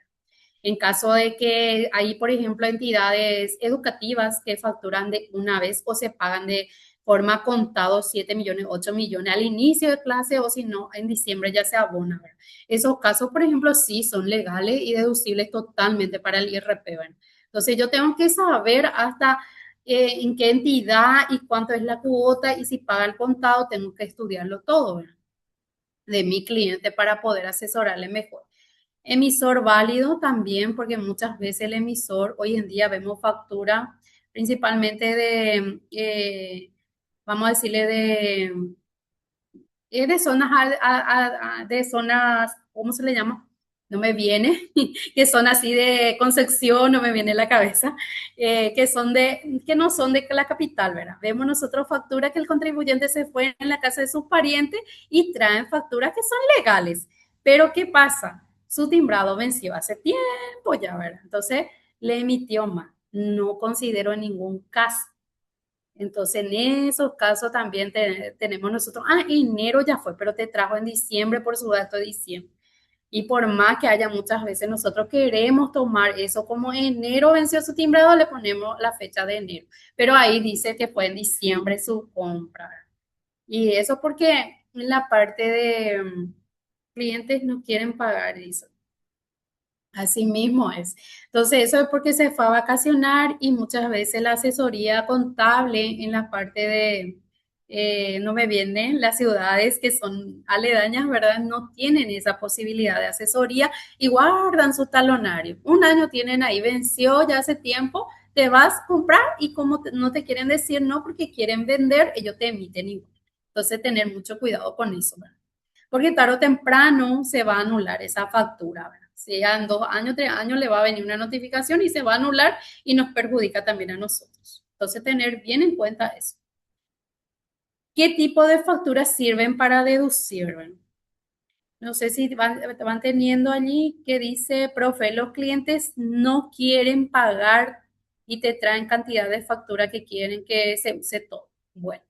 En caso de que hay, por ejemplo, entidades educativas que facturan de una vez o se pagan de forma contado 7 millones, 8 millones al inicio de clase o si no, en diciembre ya se abona, ¿verdad? Esos casos, por ejemplo, sí son legales y deducibles totalmente para el IRP, ¿verdad? Entonces yo tengo que saber hasta en qué entidad y cuánto es la cuota y si paga el contado, tengo que estudiarlo todo, ¿verdad? De mi cliente para poder asesorarle mejor. Emisor válido también, porque muchas veces el emisor, hoy en día vemos factura principalmente vamos a decirle, de zonas, de zonas, ¿cómo se le llama? No me viene, que son así de Concepción, no me viene a la cabeza, que no son de la capital, ¿verdad? Vemos nosotros facturas que el contribuyente se fue en la casa de sus parientes y traen facturas que son legales. Pero ¿qué pasa? Su timbrado venció hace tiempo ya, ¿verdad? Entonces le emitió más. No considero en ningún caso. Entonces, en esos casos también tenemos nosotros, enero ya fue, pero te trajo en diciembre por su dato de diciembre. Y por más que haya muchas veces nosotros queremos tomar eso como enero venció su timbrado, le ponemos la fecha de enero. Pero ahí dice que fue en diciembre su compra. Y eso porque en la parte de clientes no quieren pagar eso. Así mismo es. Entonces, eso es porque se fue a vacacionar y muchas veces la asesoría contable en la parte no me vienen las ciudades que son aledañas, ¿verdad? No tienen esa posibilidad de asesoría y guardan su talonario. Un año tienen ahí, venció ya hace tiempo, te vas a comprar y como no te quieren decir no porque quieren vender, ellos te emiten igual. Entonces, tener mucho cuidado con eso, ¿verdad? Porque tarde o temprano se va a anular esa factura, ¿verdad? Si ya en 2 años, 3 años le va a venir una notificación y se va a anular y nos perjudica también a nosotros. Entonces, tener bien en cuenta eso. ¿Qué tipo de facturas sirven para deducir? ¿Verdad? No sé si van teniendo allí que dice, profe, los clientes no quieren pagar y te traen cantidad de factura que quieren que se use todo. Bueno.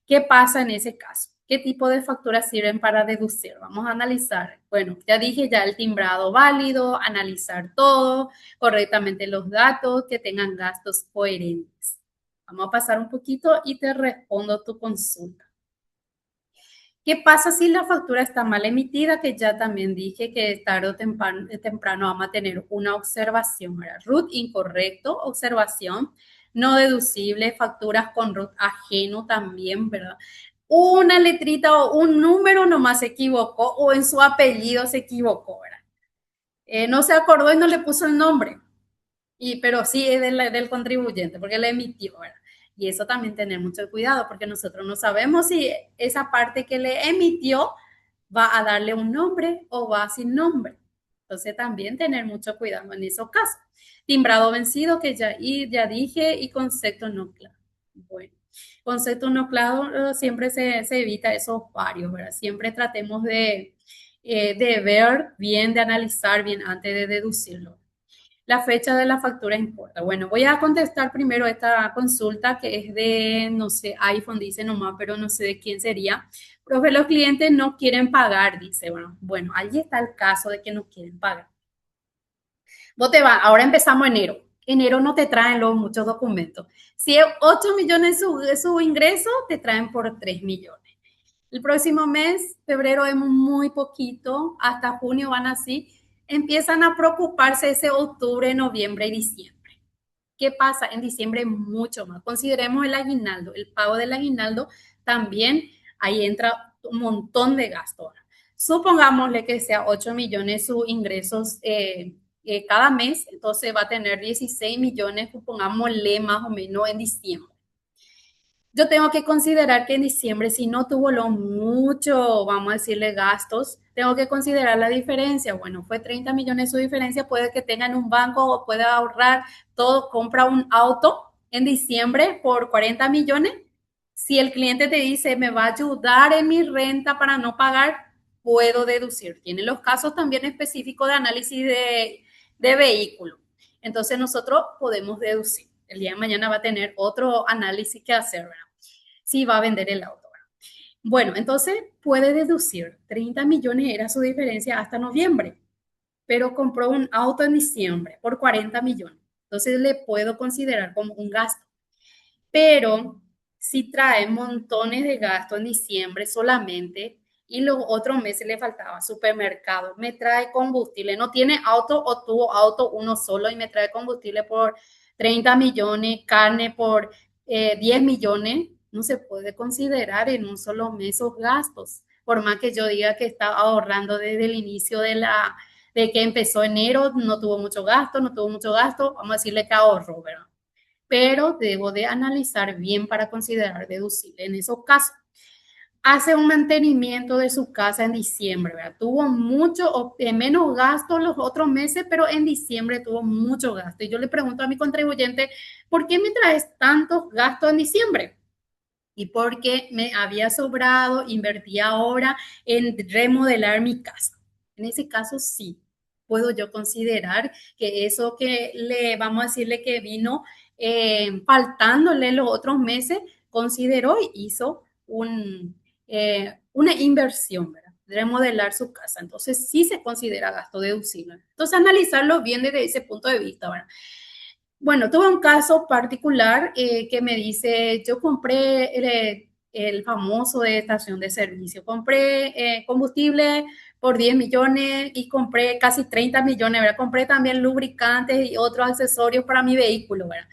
¿Qué pasa en ese caso? ¿Qué tipo de facturas sirven para deducir? Vamos a analizar. Bueno, ya dije ya el timbrado válido, analizar todo, correctamente los datos, que tengan gastos coherentes. Vamos a pasar un poquito y te respondo tu consulta. ¿Qué pasa si la factura está mal emitida? Que ya también dije que tarde o temprano vamos a tener una observación, ¿verdad? Root incorrecto, observación. no deducible, facturas con RUT ajeno también, ¿verdad? Una letrita o un número nomás se equivocó o en su apellido se equivocó, ¿verdad? No se acordó y no le puso el nombre. Pero sí es del contribuyente, porque le emitió, ¿verdad? Y eso también tener mucho cuidado, porque nosotros no sabemos si esa parte que le emitió va a darle un nombre o va sin nombre. Entonces también tener mucho cuidado en esos casos. Timbrado vencido, que ya dije, y concepto no claro. Bueno, concepto no claro, siempre se evita esos varios, ¿verdad? Siempre tratemos de ver bien, de analizar bien antes de deducirlo. La fecha de la factura importa. Bueno, voy a contestar primero esta consulta que es de, no sé, iPhone dice nomás, pero no sé de quién sería. Profe, los clientes no quieren pagar, dice. Bueno, allí está el caso de que no quieren pagar. Vos te vas, ahora empezamos enero. Enero no te traen los muchos documentos. Si es 8 millones su ingreso, te traen por 3 millones. El próximo mes, febrero, es muy poquito, hasta junio van así. Empiezan a preocuparse ese octubre, noviembre y diciembre. ¿Qué pasa? En diciembre mucho más. Consideremos el aguinaldo, el pago del aguinaldo también, ahí entra un montón de gastos. Supongámosle que sea 8 millones sus ingresos cada mes, entonces va a tener 16 millones, supongámosle más o menos en diciembre. Yo tengo que considerar que en diciembre, si no tuvo lo mucho, vamos a decirle, gastos, tengo que considerar la diferencia. Bueno, fue 30 millones su diferencia, puede que tenga en un banco o pueda ahorrar todo, compra un auto en diciembre por 40 millones. Si el cliente te dice, me va a ayudar en mi renta para no pagar, puedo deducir. Tiene los casos también específicos de análisis de vehículo. Entonces nosotros podemos deducir. El día de mañana va a tener otro análisis que hacer, ¿verdad? Si va a vender el auto, ¿verdad? Bueno, entonces puede deducir 30 millones era su diferencia hasta noviembre, pero compró un auto en diciembre por 40 millones. Entonces le puedo considerar como un gasto. Pero si trae montones de gasto en diciembre solamente y los otros meses le faltaba supermercado, me trae combustible, no tiene auto o tuvo auto uno solo y me trae combustible por 30 millones, carne por 10 millones, no se puede considerar en un solo mes esos gastos. Por más que yo diga que está ahorrando desde el inicio de que empezó enero, no tuvo mucho gasto, no tuvo mucho gasto, vamos a decirle que ahorró, ¿verdad? Pero debo de analizar bien para considerar deducible en esos casos. Hace un mantenimiento de su casa en diciembre, ¿verdad? Tuvo mucho o menos gasto los otros meses, pero en diciembre tuvo mucho gasto. Y yo le pregunto a mi contribuyente, ¿por qué me traes tantos gastos en diciembre? Y porque me había sobrado, invertí ahora en remodelar mi casa. En ese caso, sí, puedo yo considerar que eso que le, vamos a decirle que vino faltándole los otros meses, consideró y hizo una inversión, ¿verdad? Remodelar su casa. Entonces, sí se considera gasto deducible. Entonces, analizarlo bien desde ese punto de vista, ¿verdad? Bueno, tuve un caso particular que me dice, yo compré el famoso de estación de servicio, compré combustible por 10 millones y compré casi 30 millones, ¿verdad? Compré también lubricantes y otros accesorios para mi vehículo, ¿verdad?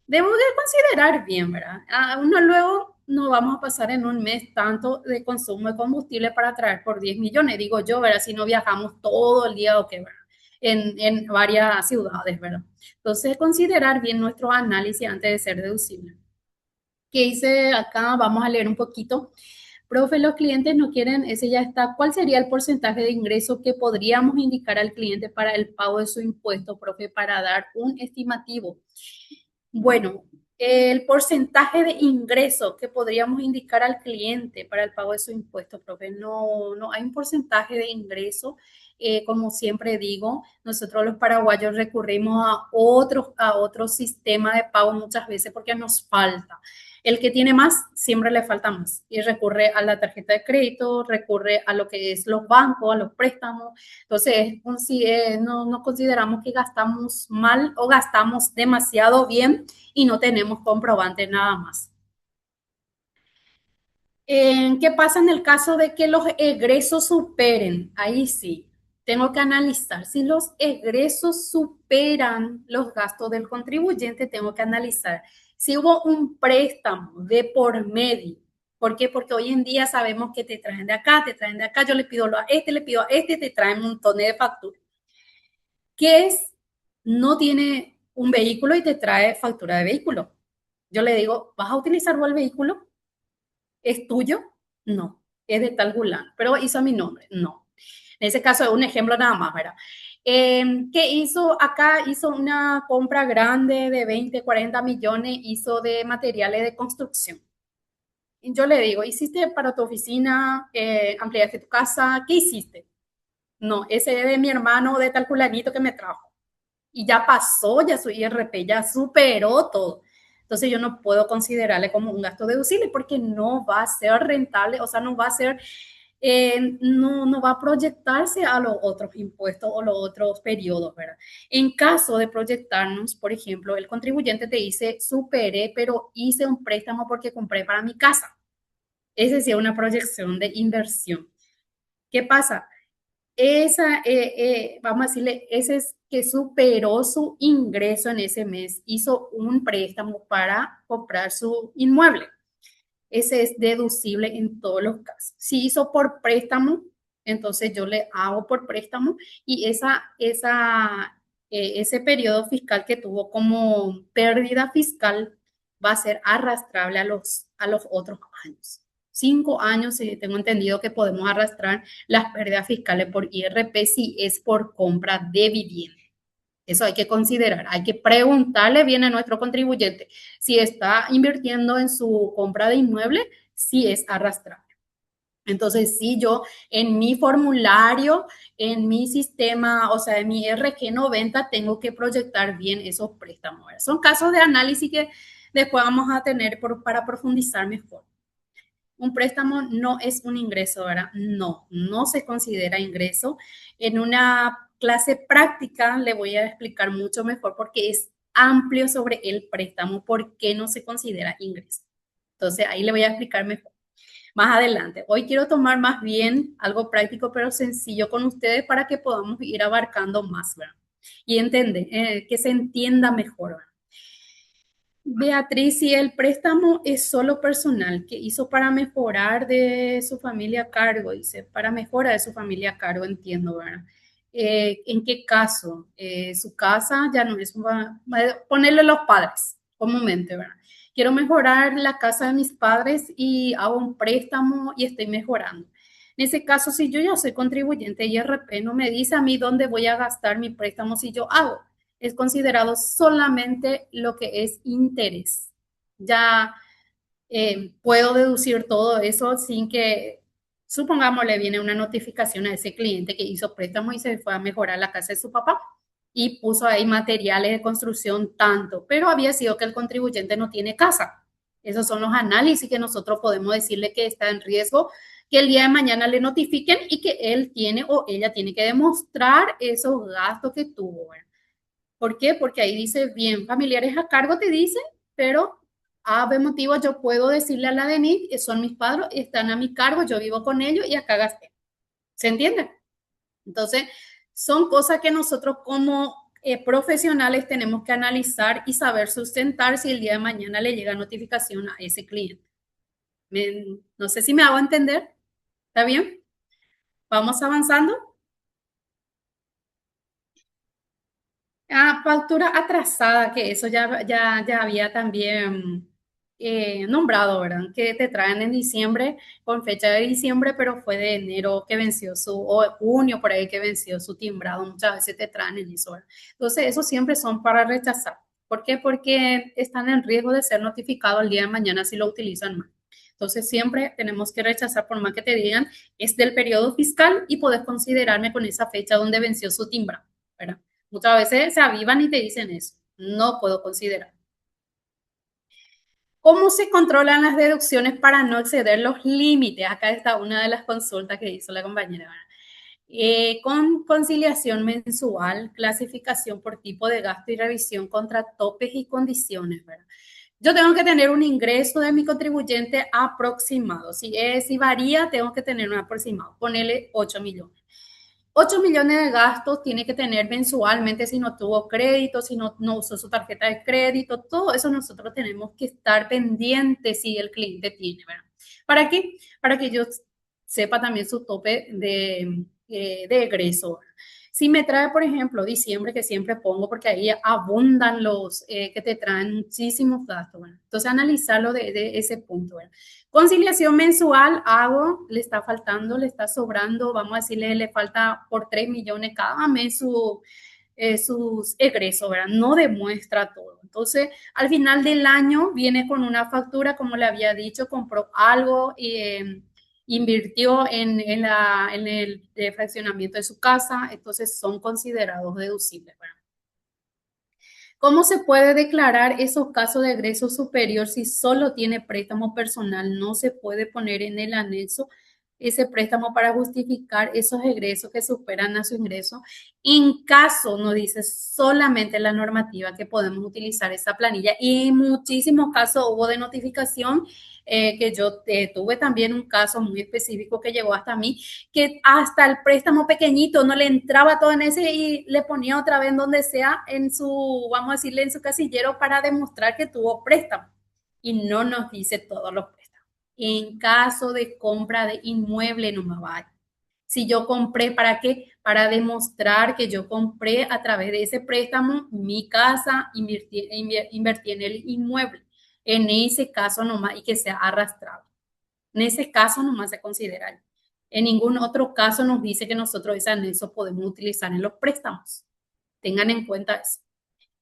Debo de considerar bien, ¿verdad? A uno luego no vamos a pasar en un mes tanto de consumo de combustible para traer por 10 millones, digo yo, ¿verdad? Si no viajamos todo el día o qué, ¿verdad? En varias ciudades, ¿verdad? Entonces, considerar bien nuestro análisis antes de ser deducible. ¿Qué hice acá? Vamos a leer un poquito. Profe, los clientes no quieren, ese ya está. ¿Cuál sería el porcentaje de ingreso que podríamos indicar al cliente para el pago de su impuesto, profe, para dar un estimativo? Bueno, el porcentaje de ingreso que podríamos indicar al cliente para el pago de su impuesto, profe, no hay un porcentaje de ingreso. Como siempre digo, nosotros los paraguayos recurrimos a otro sistema de pago muchas veces porque nos falta. El que tiene más, siempre le falta más y recurre a la tarjeta de crédito, recurre a lo que es los bancos, a los préstamos. Entonces, no consideramos que gastamos mal o gastamos demasiado bien y no tenemos comprobante nada más. ¿Qué pasa en el caso de que los egresos superen? Ahí sí. tengo que analizar si los egresos superan los gastos del contribuyente, tengo que analizar si hubo un préstamo de por medio. ¿Por qué? Porque hoy en día sabemos que te traen de acá, te traen de acá, yo le pido a este, le pido a este, te traen un montón de facturas. ¿Qué es? No tiene un vehículo y te trae factura de vehículo. Yo le digo, ¿vas a utilizar vos el vehículo? ¿Es tuyo? No, es de tal Gulán, pero hizo a mi nombre. No. En ese caso es un ejemplo nada más, ¿verdad? ¿Qué hizo acá? Hizo una compra grande de 20, 40 millones, hizo de materiales de construcción. Y yo le digo, ¿hiciste para tu oficina? ¿Ampliaste tu casa? ¿Qué hiciste? No, ese es de mi hermano, de tal fulanito que me trajo. Y ya pasó, ya su IRP ya superó todo. Entonces yo no puedo considerarle como un gasto deducible porque no va a ser rentable, o sea, no va a ser, no va a proyectarse a los otros impuestos o los otros periodos, ¿verdad? En caso de proyectarnos, por ejemplo, el contribuyente te dice, superé, pero hice un préstamo porque compré para mi casa. Esa sí es una proyección de inversión. ¿Qué pasa? Vamos a decirle, ese es que superó su ingreso en ese mes, hizo un préstamo para comprar su inmueble. Ese es deducible en todos los casos. Si hizo por préstamo, entonces yo le hago por préstamo y ese periodo fiscal que tuvo como pérdida fiscal va a ser arrastrable a los otros años. 5 años, tengo entendido que podemos arrastrar las pérdidas fiscales por IRP si es por compra de vivienda. Eso hay que considerar, hay que preguntarle bien a nuestro contribuyente si está invirtiendo en su compra de inmueble, si es arrastrable. Entonces, si yo en mi formulario, en mi sistema, o sea, en mi RG90, tengo que proyectar bien esos préstamos. Son casos de análisis que después vamos a tener para profundizar mejor. Un préstamo no es un ingreso, ¿verdad? No, no se considera ingreso. En una clase práctica le voy a explicar mucho mejor porque es amplio sobre el préstamo, por qué no se considera ingreso. Entonces ahí le voy a explicar mejor más adelante. Hoy quiero tomar más bien algo práctico pero sencillo con ustedes para que podamos ir abarcando más, ¿verdad? Y entender, que se entienda mejor, ¿verdad? Beatriz, si el préstamo es solo personal, que hizo para mejorar de su familia a cargo, dice, para mejora de su familia a cargo, entiendo, ¿verdad? ¿En qué caso? Su casa ya no es, ponerle los padres, comúnmente, ¿verdad? Quiero mejorar la casa de mis padres y hago un préstamo y estoy mejorando. En ese caso, si yo ya soy contribuyente y IRP no me dice a mí dónde voy a gastar mi préstamo si yo hago, es considerado solamente lo que es interés. Ya puedo deducir todo eso sin que, supongamos, le viene una notificación a ese cliente que hizo préstamo y se fue a mejorar la casa de su papá y puso ahí materiales de construcción tanto, pero había sido que el contribuyente no tiene casa. Esos son los análisis que nosotros podemos decirle que está en riesgo, que el día de mañana le notifiquen y que él tiene o ella tiene que demostrar esos gastos que tuvo. ¿Por qué? Porque ahí dice, bien, familiares a cargo te dicen, pero a B motivo yo puedo decirle a la DENIT que son mis padres, están a mi cargo, yo vivo con ellos y acá gasté. ¿Se entiende? Entonces, son cosas que nosotros como profesionales tenemos que analizar y saber sustentar si el día de mañana le llega notificación a ese cliente. No sé si me hago entender. ¿Está bien? Vamos avanzando. Factura atrasada, que eso ya había también nombrado, ¿verdad? Que te traen en diciembre, con fecha de diciembre, pero fue de enero que venció o junio por ahí que venció su timbrado. Muchas veces te traen en eso, ¿verdad? Entonces, esos siempre son para rechazar. ¿Por qué? Porque están en riesgo de ser notificados el día de mañana si lo utilizan mal. Entonces, siempre tenemos que rechazar por más que te digan, es del periodo fiscal y puedes considerarme con esa fecha donde venció su timbrado, ¿verdad? Muchas veces se avivan y te dicen eso. No puedo considerar. ¿Cómo se controlan las deducciones para no exceder los límites? Acá está una de las consultas que hizo la compañera. Con conciliación mensual, clasificación por tipo de gasto y revisión contra topes y condiciones, ¿verdad? Yo tengo que tener un ingreso de mi contribuyente aproximado. Si varía, tengo que tener un aproximado. Ponele 8 millones. 8 millones de gastos tiene que tener mensualmente si no tuvo crédito, si no usó su tarjeta de crédito, todo eso nosotros tenemos que estar pendientes si el cliente tiene, ¿verdad? ¿Para qué? Para que yo sepa también su tope de egreso. Si me trae, por ejemplo, diciembre, que siempre pongo, porque ahí abundan los que te traen muchísimos gastos. Bueno, entonces, analizarlo de ese punto. Bueno. Conciliación mensual hago, le está faltando, le está sobrando, vamos a decirle, le falta por 3 millones cada mes sus egresos, ¿verdad? No demuestra todo. Entonces, al final del año viene con una factura, como le había dicho, compró algo y invirtió en el fraccionamiento de su casa, entonces son considerados deducibles, ¿verdad? ¿Cómo se puede declarar esos casos de egreso superior si solo tiene préstamo personal? No se puede poner en el anexo ese préstamo para justificar esos egresos que superan a su ingreso. En caso, nos dice solamente la normativa que podemos utilizar esa planilla. Y en muchísimos casos hubo de notificación que yo tuve también un caso muy específico que llegó hasta mí, que hasta el préstamo pequeñito no le entraba todo en ese y le ponía otra vez donde sea en su, vamos a decirle, en su casillero para demostrar que tuvo préstamo. Y no nos dice todos los préstamos. En caso de compra de inmueble no me va. Si yo compré, ¿para qué? Para demostrar que yo compré a través de ese préstamo mi casa, invertí en el inmueble. En ese caso nomás y que sea arrastrado. En ese caso nomás se considera. En ningún otro caso nos dice que nosotros ese anexo podemos utilizar en los préstamos. Tengan en cuenta eso.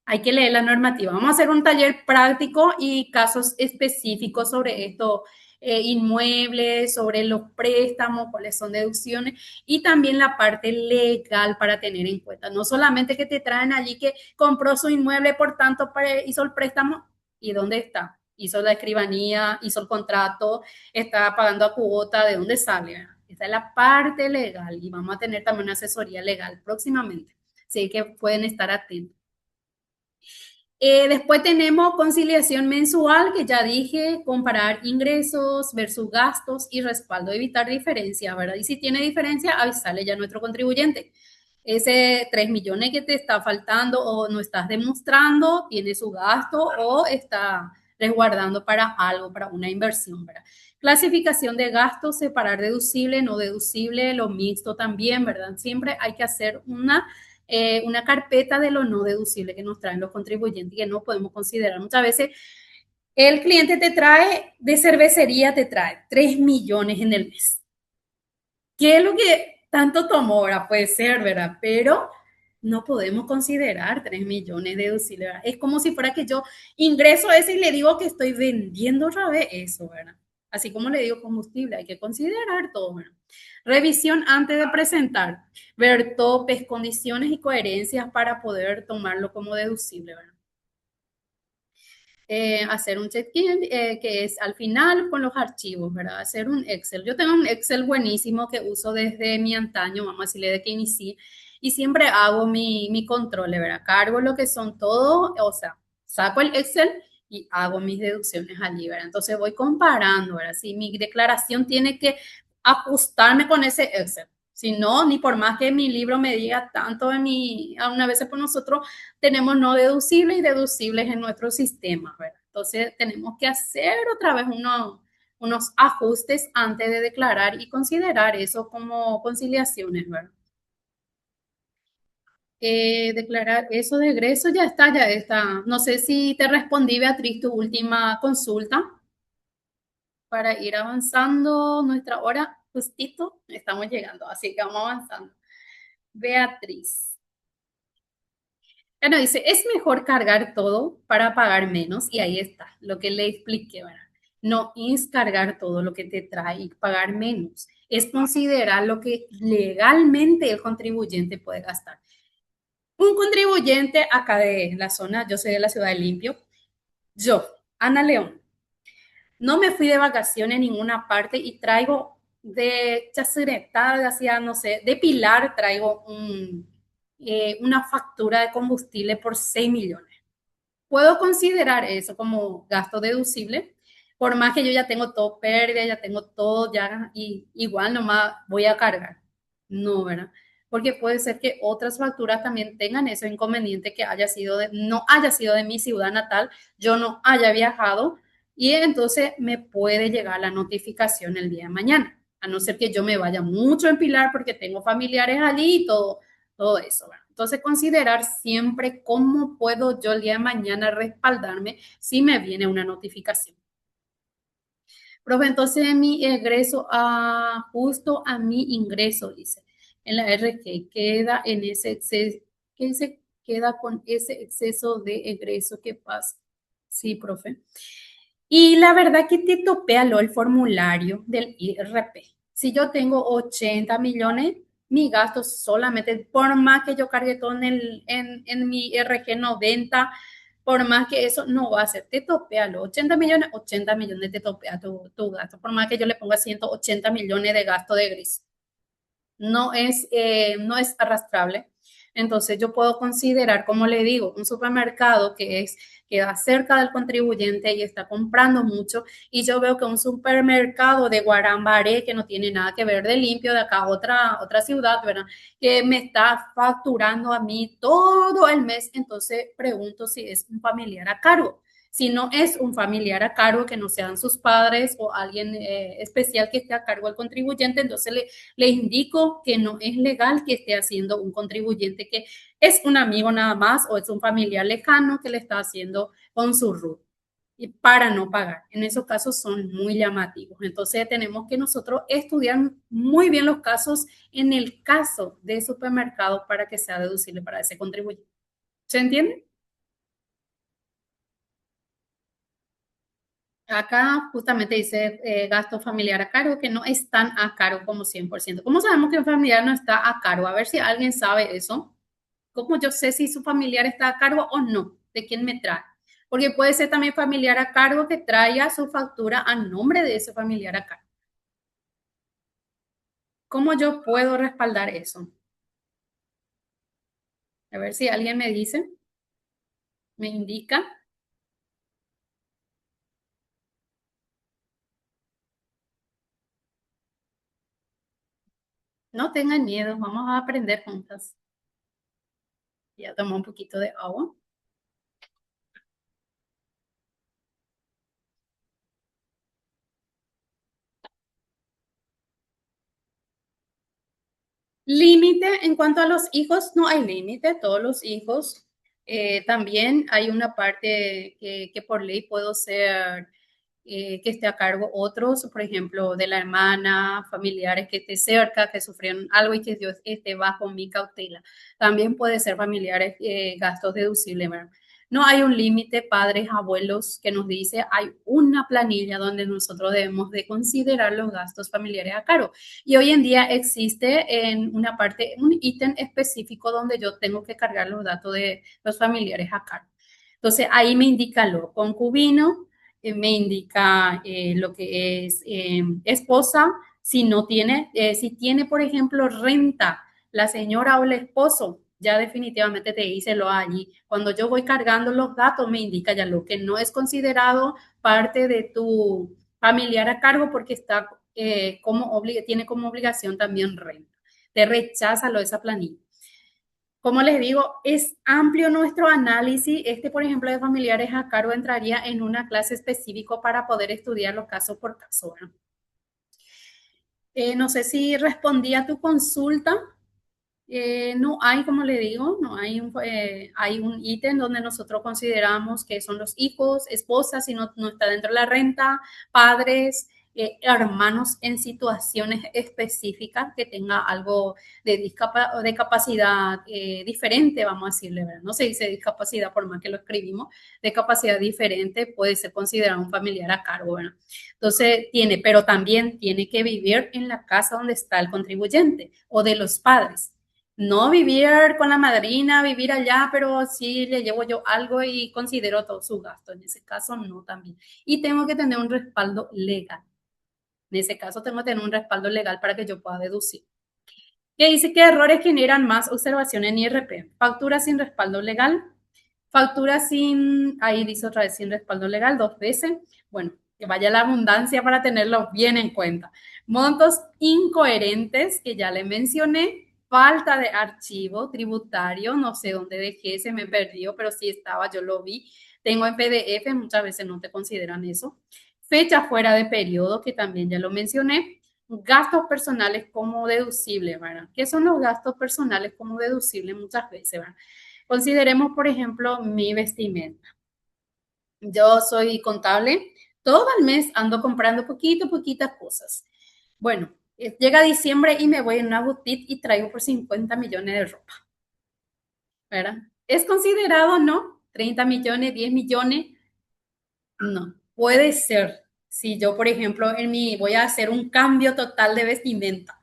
Hay que leer la normativa. Vamos a hacer un taller práctico y casos específicos sobre esto, inmuebles, sobre los préstamos, cuáles son deducciones y también la parte legal para tener en cuenta. No solamente que te traen allí que compró su inmueble, por tanto hizo el préstamo y dónde está. Hizo la escribanía, hizo el contrato, está pagando a cuota, ¿de dónde sale? Esta es la parte legal y vamos a tener también una asesoría legal próximamente. Así que pueden estar atentos. Después tenemos conciliación mensual, que ya dije, comparar ingresos versus gastos y respaldo, evitar diferencia, ¿verdad? Y si tiene diferencia, avisarle ya a nuestro contribuyente. Ese 3 millones que te está faltando o no estás demostrando, tiene su gasto o está resguardando para algo, para una inversión, ¿verdad? Clasificación de gastos, separar deducible, no deducible, lo mixto también, ¿verdad? Siempre hay que hacer una carpeta de lo no deducible que nos traen los contribuyentes y que no podemos considerar. Muchas veces el cliente te trae, de cervecería te trae 3 millones en el mes. ¿Qué es lo que tanto tomó? ¿Verdad? Puede ser, ¿verdad? Pero no podemos considerar 3 millones deducibles, ¿verdad? Es como si fuera que yo ingreso ese y le digo que estoy vendiendo otra vez eso, ¿verdad? Así como le digo combustible, hay que considerar todo, ¿verdad? Revisión antes de presentar, ver topes, condiciones y coherencias para poder tomarlo como deducible, ¿verdad? Hacer un check-in que es al final con los archivos, ¿verdad? Hacer un Excel. Yo tengo un Excel buenísimo que uso desde mi antaño, vamos a decirle de que inicié, y siempre hago mi control, ¿verdad? Cargo lo que son todo, o sea, saco el Excel y hago mis deducciones allí, ¿verdad? Entonces voy comparando, ¿verdad? Si mi declaración tiene que ajustarme con ese Excel. Si no, ni por más que mi libro me diga tanto en mi, a una vez por nosotros tenemos no deducibles y deducibles en nuestro sistema, ¿verdad? Entonces tenemos que hacer otra vez unos ajustes antes de declarar y considerar eso como conciliaciones, ¿verdad? Declarar eso de egreso ya está, ya está. No sé si te respondí, Beatriz, tu última consulta para ir avanzando nuestra hora, justito, estamos llegando, así que vamos avanzando. Beatriz. Bueno, dice, es mejor cargar todo para pagar menos y ahí está, lo que le expliqué, ¿verdad? No es cargar todo lo que te trae y pagar menos, es considerar lo que legalmente el contribuyente puede gastar. Un contribuyente acá de la zona, yo soy de la ciudad de Limpio, yo, Ana León, no me fui de vacaciones en ninguna parte y traigo de Chaciretá, hacia, no sé, de Pilar, traigo una factura de combustible por 6 millones. Puedo considerar eso como gasto deducible, por más que yo ya tengo todo pérdida, ya tengo todo, ya, y igual nomás voy a cargar. No, ¿verdad? porque puede ser que otras facturas también tengan ese inconveniente que no haya sido de mi ciudad natal, yo no haya viajado y entonces me puede llegar la notificación el día de mañana, a no ser que yo me vaya mucho en Pilar porque tengo familiares allí y todo eso. ¿Verdad? Entonces, considerar siempre cómo puedo yo el día de mañana respaldarme si me viene una notificación. Profe, entonces mi egreso justo a mi ingreso, dice, en la RG, queda en ese exceso, ¿qué se queda con ese exceso de egreso que pasa? Sí, profe. Y la verdad que te topea lo el formulario del IRP. Si yo tengo 80 millones, mi gasto solamente, por más que yo cargue todo en mi RG 90, por más que eso no va a ser, te topea los 80 millones te topea tu gasto, por más que yo le ponga 180 millones de gasto de gris no es arrastrable. Entonces yo puedo considerar, como le digo, un supermercado queda cerca del contribuyente y está comprando mucho y yo veo que un supermercado de Guarambaré que no tiene nada que ver de limpio de acá otra ciudad, ¿verdad? Que me está facturando a mí todo el mes, entonces pregunto si es un familiar a cargo. Si no es un familiar a cargo, que no sean sus padres o alguien especial que esté a cargo del contribuyente, entonces le indico que no es legal que esté haciendo un contribuyente que es un amigo nada más o es un familiar lejano que le está haciendo con su RUT y para no pagar. En esos casos son muy llamativos. Entonces tenemos que nosotros estudiar muy bien los casos en el caso de supermercado para que sea deducible para ese contribuyente. ¿Se entiende? Acá justamente dice gasto familiar a cargo, que no es tan a cargo como 100%. ¿Cómo sabemos que un familiar no está a cargo? A ver si alguien sabe eso. ¿Cómo yo sé si su familiar está a cargo o no? ¿De quién me trae? Porque puede ser también familiar a cargo que traiga su factura a nombre de ese familiar a cargo. ¿Cómo yo puedo respaldar eso? A ver si alguien me dice, me indica. No tengan miedo, vamos a aprender juntas. Ya tomó un poquito de agua. Límite en cuanto a los hijos, no hay límite, todos los hijos. También hay una parte que por ley puedo ser que esté a cargo otros, por ejemplo, de la hermana, familiares que esté cerca, que sufrieron algo y que Dios esté bajo mi cautela. También puede ser familiares, gastos deducibles, ¿verdad? No hay un límite, padres, abuelos, que nos dice, hay una planilla donde nosotros debemos de considerar los gastos familiares a cargo. Y hoy en día existe en una parte, un ítem específico donde yo tengo que cargar los datos de los familiares a cargo. Entonces ahí me indica lo concubino, me indica lo que es esposa, si no tiene, si tiene, por ejemplo, renta, la señora o el esposo, ya definitivamente te dice lo allí. Cuando yo voy cargando los datos, me indica ya lo que no es considerado parte de tu familiar a cargo porque está tiene como obligación también renta. Te rechaza lo de esa planilla. Como les digo, es amplio nuestro análisis. Este, por ejemplo, de familiares a cargo entraría en una clase específica para poder estudiar los casos por caso. ¿No? No sé si respondí a tu consulta. No hay, como le digo, no hay un ítem donde nosotros consideramos que son los hijos, esposas, si no está dentro de la renta, padres, hermanos en situaciones específicas que tenga algo de capacidad diferente, vamos a decirle, ¿verdad? No se dice discapacidad por más que lo escribimos, de capacidad diferente puede ser considerado un familiar a cargo, ¿verdad? Entonces pero también tiene que vivir en la casa donde está el contribuyente o de los padres. No vivir con la madrina, vivir allá, pero sí le llevo yo algo y considero todo su gasto. En ese caso, no también. Y tengo que tener un respaldo legal. En ese caso, tengo que tener un respaldo legal para que yo pueda deducir. ¿Qué dice que errores generan más observación en IRP? Factura sin respaldo legal, factura sin, ahí dice otra vez sin respaldo legal, dos veces. Bueno, que vaya la abundancia para tenerlo bien en cuenta. Montos incoherentes, que ya le mencioné, falta de archivo tributario, no sé dónde dejé, se me perdió, pero sí estaba, yo lo vi. Tengo en PDF, muchas veces no te consideran eso. Fecha fuera de periodo, que también ya lo mencioné. Gastos personales como deducibles, ¿verdad? ¿Qué son los gastos personales como deducibles muchas veces, ¿verdad? Consideremos, por ejemplo, mi vestimenta. Yo soy contable, todo el mes ando comprando poquitas cosas. Bueno, llega diciembre y me voy en una boutique y traigo por 50 millones de ropa, ¿verdad? ¿Es considerado, no? 30 millones, 10 millones, no. Puede ser. Si yo, por ejemplo, voy a hacer un cambio total de vestimenta,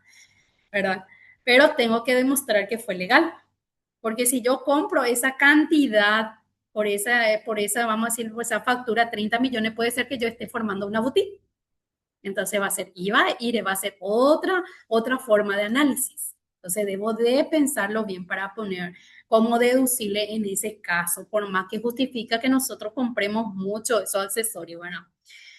¿verdad? Pero tengo que demostrar que fue legal. Porque si yo compro esa cantidad vamos a decir, por esa factura, 30 millones, puede ser que yo esté formando una boutique. Entonces va a ser IVA y va a ser otra forma de análisis. Entonces debo de pensarlo bien para poner cómo deducible en ese caso, por más que justifica que nosotros compremos mucho esos accesorios. Bueno,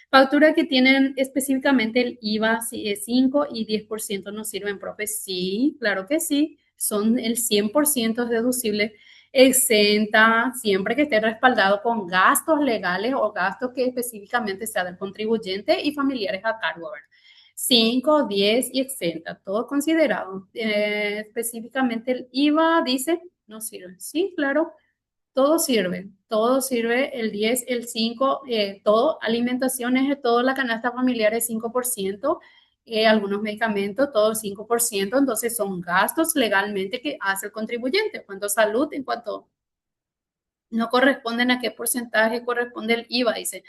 facturas que tienen específicamente el IVA, si es 5 y 10% nos sirven, profe. Sí, claro que sí. Son el 100% deducible, exenta, siempre que esté respaldado con gastos legales o gastos que específicamente sea del contribuyente y familiares a cargo. ¿Verdad? 5, 10 y exenta, todo considerado. Específicamente el IVA dice, no sirve. Sí, claro, todo sirve, el 10 el 5 todo, alimentaciones, toda la canasta familiar es 5%, algunos medicamentos, todo 5%, entonces son gastos legalmente que hace el contribuyente. En cuanto a salud, en cuanto no corresponden a qué porcentaje corresponde el IVA, dice.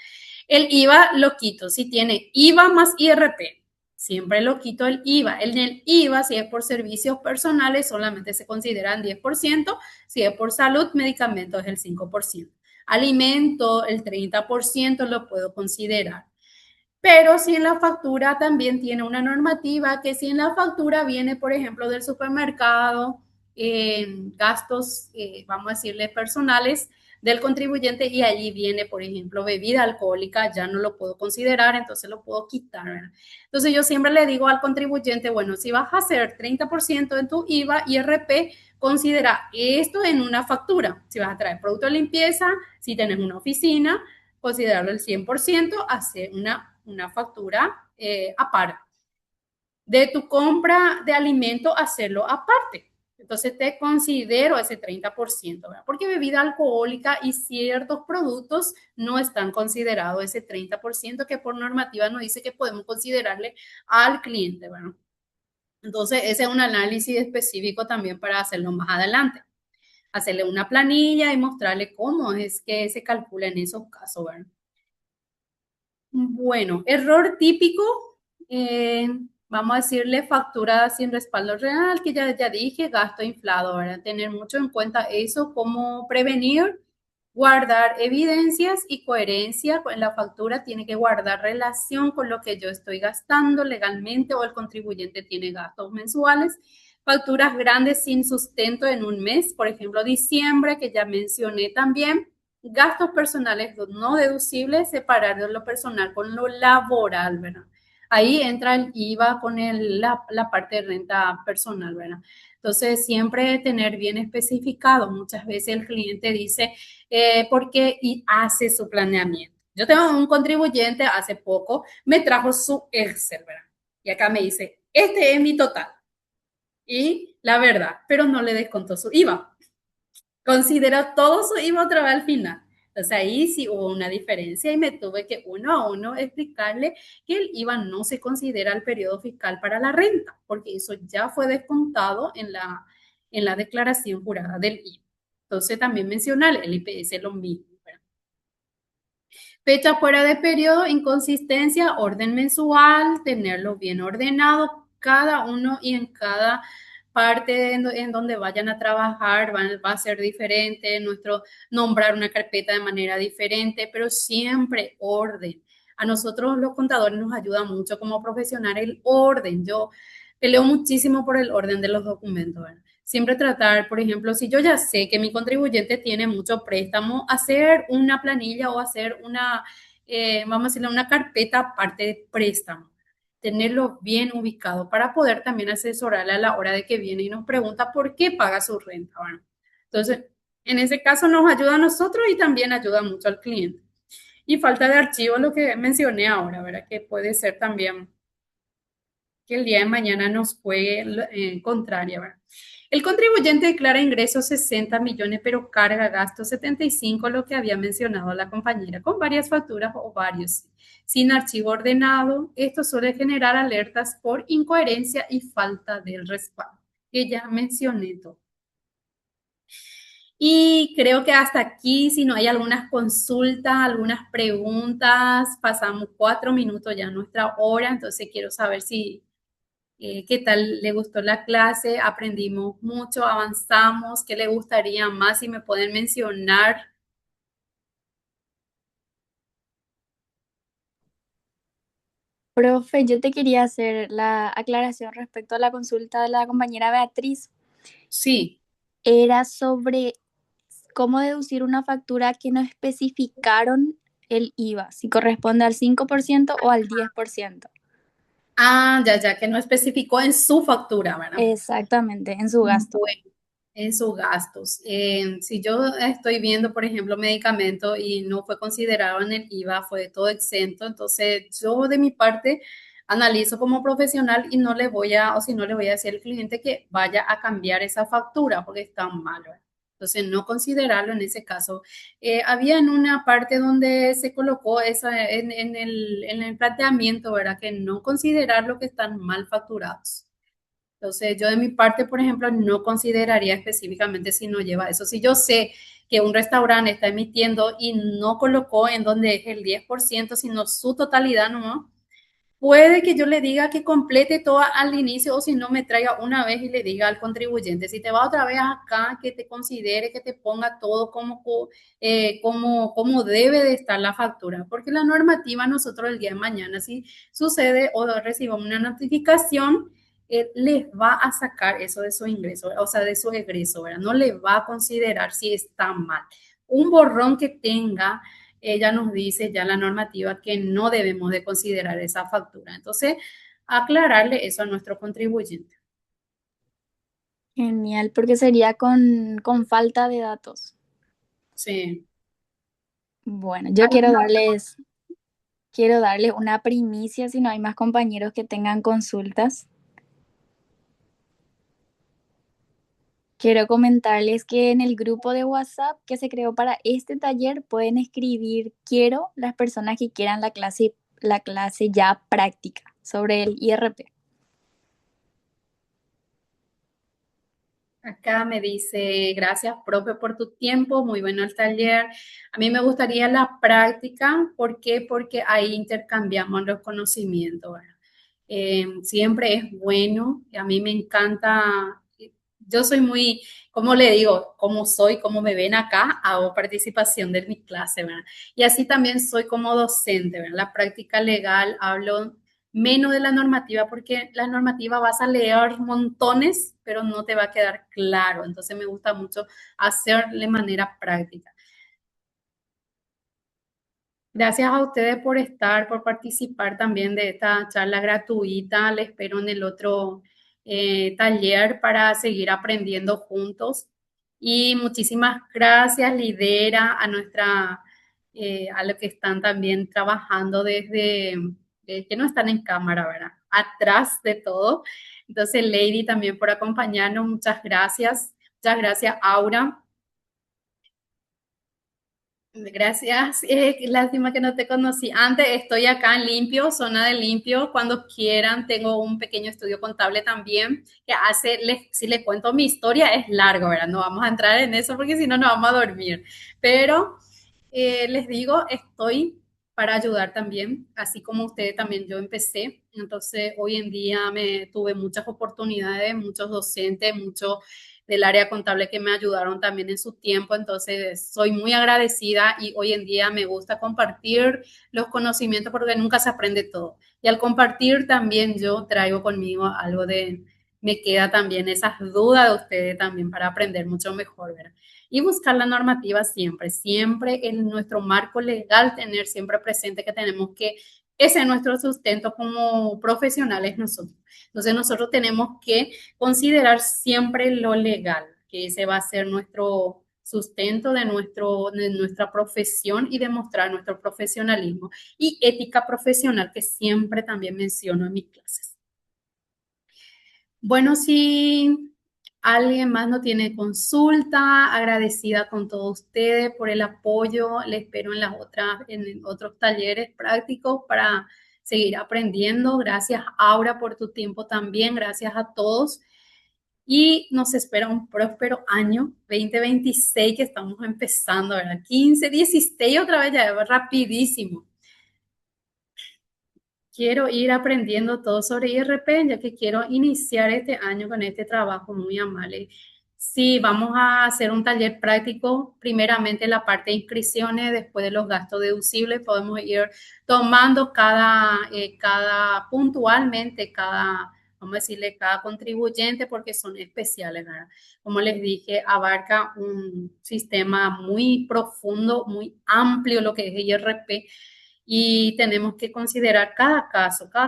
El IVA lo quito si tiene IVA más IRP. Siempre lo quito el IVA. En el IVA, si es por servicios personales, solamente se consideran 10%. Si es por salud, medicamentos es el 5%. Alimento, el 30% lo puedo considerar. Pero si en la factura también tiene una normativa, que si en la factura viene, por ejemplo, del supermercado, gastos, vamos a decirle, personales del contribuyente y allí viene, por ejemplo, bebida alcohólica, ya no lo puedo considerar, entonces lo puedo quitar. ¿Verdad? Entonces yo siempre le digo al contribuyente, bueno, si vas a hacer 30% en tu IVA y RP, considera esto en una factura. Si vas a traer producto de limpieza, si tienes una oficina, considerarlo el 100%, hacer una factura aparte. De tu compra de alimento, hacerlo aparte. Entonces te considero ese 30%, ¿verdad? Porque bebida alcohólica y ciertos productos no están considerados ese 30% que por normativa nos dice que podemos considerarle al cliente, ¿verdad? Entonces ese es un análisis específico también para hacerlo más adelante. Hacerle una planilla y mostrarle cómo es que se calcula en esos casos, ¿verdad? Bueno, error típico, eh, vamos a decirle factura sin respaldo real, que ya dije, gasto inflado, ¿verdad? Tener mucho en cuenta eso, cómo prevenir, guardar evidencias y coherencia en la factura, tiene que guardar relación con lo que yo estoy gastando legalmente o el contribuyente tiene gastos mensuales. Facturas grandes sin sustento en un mes, por ejemplo, diciembre, que ya mencioné también. Gastos personales no deducibles, separar de lo personal con lo laboral, ¿verdad? Ahí entra el IVA con la parte de renta personal, ¿verdad? Entonces, siempre tener bien especificado. Muchas veces el cliente dice, ¿por qué? Y hace su planeamiento. Yo tengo un contribuyente hace poco, me trajo su Excel, ¿verdad? Y acá me dice, este es mi total. Y la verdad, pero no le descontó su IVA. Considero todo su IVA otra vez al final. Entonces ahí sí hubo una diferencia y me tuve que uno a uno explicarle que el IVA no se considera el periodo fiscal para la renta, porque eso ya fue descontado en la declaración jurada del IVA. Entonces también mencionar el IPS es lo mismo. Fecha fuera de periodo, inconsistencia, orden mensual, tenerlo bien ordenado, cada uno y en cada parte en donde vayan a trabajar va a ser diferente, nombrar una carpeta de manera diferente, pero siempre orden. A nosotros los contadores nos ayuda mucho como profesional el orden. Yo peleo muchísimo por el orden de los documentos. ¿Verdad? Siempre tratar, por ejemplo, si yo ya sé que mi contribuyente tiene mucho préstamo, hacer una planilla o hacer vamos a decirle, una carpeta aparte de préstamo. tenerlo bien ubicado para poder también asesorarle a la hora de que viene y nos pregunta por qué paga su renta. Bueno, entonces, en ese caso nos ayuda a nosotros y también ayuda mucho al cliente. Y falta de archivo, lo que mencioné ahora, ¿verdad? Que puede ser también que el día de mañana nos juegue contraria, ¿verdad? El contribuyente declara ingresos 60 millones, pero carga gastos 75, lo que había mencionado la compañera, con varias facturas o varios. Sin archivo ordenado, esto suele generar alertas por incoherencia y falta del respaldo, que ya mencioné todo. Y creo que hasta aquí, si no hay algunas consultas, algunas preguntas, pasamos 4 minutos ya nuestra hora, entonces quiero saber si qué tal le gustó la clase, aprendimos mucho, avanzamos, qué le gustaría más, si me pueden mencionar. Profe, yo te quería hacer la aclaración respecto a la consulta de la compañera Beatriz. Sí. Era sobre cómo deducir una factura que no especificaron el IVA, si corresponde al 5% o al 10%. Ah, ya, que no especificó en su factura, ¿verdad? Exactamente, en su gasto. Bueno, en sus gastos. Si yo estoy viendo, por ejemplo, medicamento y no fue considerado en el IVA, fue todo exento, entonces yo de mi parte analizo como profesional y no le voy a, o si no le voy a decir al cliente que vaya a cambiar esa factura porque está mal, ¿verdad? Entonces, no considerarlo en ese caso. Había en una parte donde se colocó esa en el planteamiento, ¿verdad? Que no considerar lo que están mal facturados. Entonces, yo de mi parte, por ejemplo, no consideraría específicamente si no lleva eso. Si yo sé que un restaurante está emitiendo y no colocó en donde es el 10%, sino su totalidad nomás, puede que yo le diga que complete todo al inicio o si no me traiga una vez y le diga al contribuyente, si te va otra vez acá, que te considere, que te ponga todo como debe de estar la factura, porque la normativa nosotros el día de mañana, si sucede o recibamos una notificación, les va a sacar eso de su ingreso, o sea, de su egreso, ¿verdad? No le va a considerar si está mal. Un borrón que tenga ella nos dice ya la normativa que no debemos de considerar esa factura. Entonces, aclararle eso a nuestro contribuyente. Genial, porque sería con falta de datos. Sí. Bueno, yo quiero darles una primicia si no hay más compañeros que tengan consultas. Quiero comentarles que en el grupo de WhatsApp que se creó para este taller pueden escribir quiero las personas que quieran la clase ya práctica sobre el IRP. Acá me dice, gracias, profe, por tu tiempo, muy bueno el taller. A mí me gustaría la práctica, ¿por qué? Porque ahí intercambiamos los conocimientos, ¿verdad? Siempre es bueno, y a mí me encanta, yo soy muy, como le digo, como soy, como me ven acá, hago participación de mi clase, ¿verdad? Y así también soy como docente, ¿verdad? La práctica legal, hablo menos de la normativa, porque la normativa vas a leer montones, pero no te va a quedar claro. Entonces me gusta mucho hacer de manera práctica. Gracias a ustedes por estar, por participar también de esta charla gratuita. Les espero en el otro taller para seguir aprendiendo juntos. Y muchísimas gracias, Lidera, a los que están también trabajando que no están en cámara, ¿verdad? Atrás de todo. Entonces, Lady, también por acompañarnos. Muchas gracias. Muchas gracias, Aura. Gracias. Lástima que no te conocí antes. Estoy acá en Limpio, zona de Limpio. Cuando quieran, tengo un pequeño estudio contable también que si les cuento mi historia, es largo, ¿verdad? No vamos a entrar en eso porque si no, no vamos a dormir. Pero les digo, estoy para ayudar también, así como ustedes también yo empecé. Entonces, hoy en día me tuve muchas oportunidades, muchos docentes, muchos del área contable que me ayudaron también en su tiempo. Entonces, soy muy agradecida y hoy en día me gusta compartir los conocimientos porque nunca se aprende todo. Y al compartir también yo traigo conmigo algo me queda también esas dudas de ustedes también para aprender mucho mejor, ¿verdad? Y buscar la normativa siempre, siempre en nuestro marco legal, tener siempre presente que tenemos que ese es nuestro sustento como profesionales nosotros. Entonces nosotros tenemos que considerar siempre lo legal, que ese va a ser nuestro sustento de nuestra profesión y demostrar nuestro profesionalismo y ética profesional que siempre también menciono en mis clases. Bueno, si alguien más no tiene consulta, agradecida con todos ustedes por el apoyo. Le espero en en otros talleres prácticos para seguir aprendiendo. Gracias, Aura, por tu tiempo también. Gracias a todos. Y nos espera un próspero año 2026 que estamos empezando, ¿verdad? 15, 16 otra vez, ya va rapidísimo. Quiero ir aprendiendo todo sobre IRP, ya que quiero iniciar este año con este trabajo muy amable. Sí, vamos a hacer un taller práctico, primeramente la parte de inscripciones, después de los gastos deducibles, podemos ir tomando cada puntualmente, vamos a decirle, cada contribuyente, porque son especiales, ¿verdad? Como les dije, abarca un sistema muy profundo, muy amplio, lo que es IRP, y tenemos que considerar cada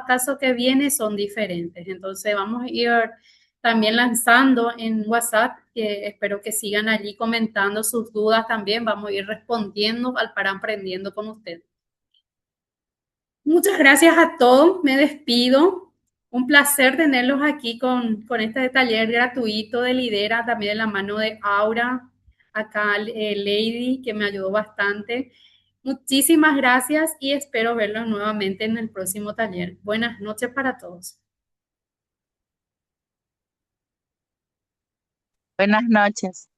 caso que viene son diferentes. Entonces vamos a ir también lanzando en WhatsApp, que espero que sigan allí comentando sus dudas también, vamos a ir respondiendo al para aprendiendo con ustedes. Muchas gracias a todos, me despido. Un placer tenerlos aquí con este taller gratuito de Lidera, también de la mano de Aura, acá Lady, que me ayudó bastante. Muchísimas gracias y espero verlos nuevamente en el próximo taller. Buenas noches para todos. Buenas noches.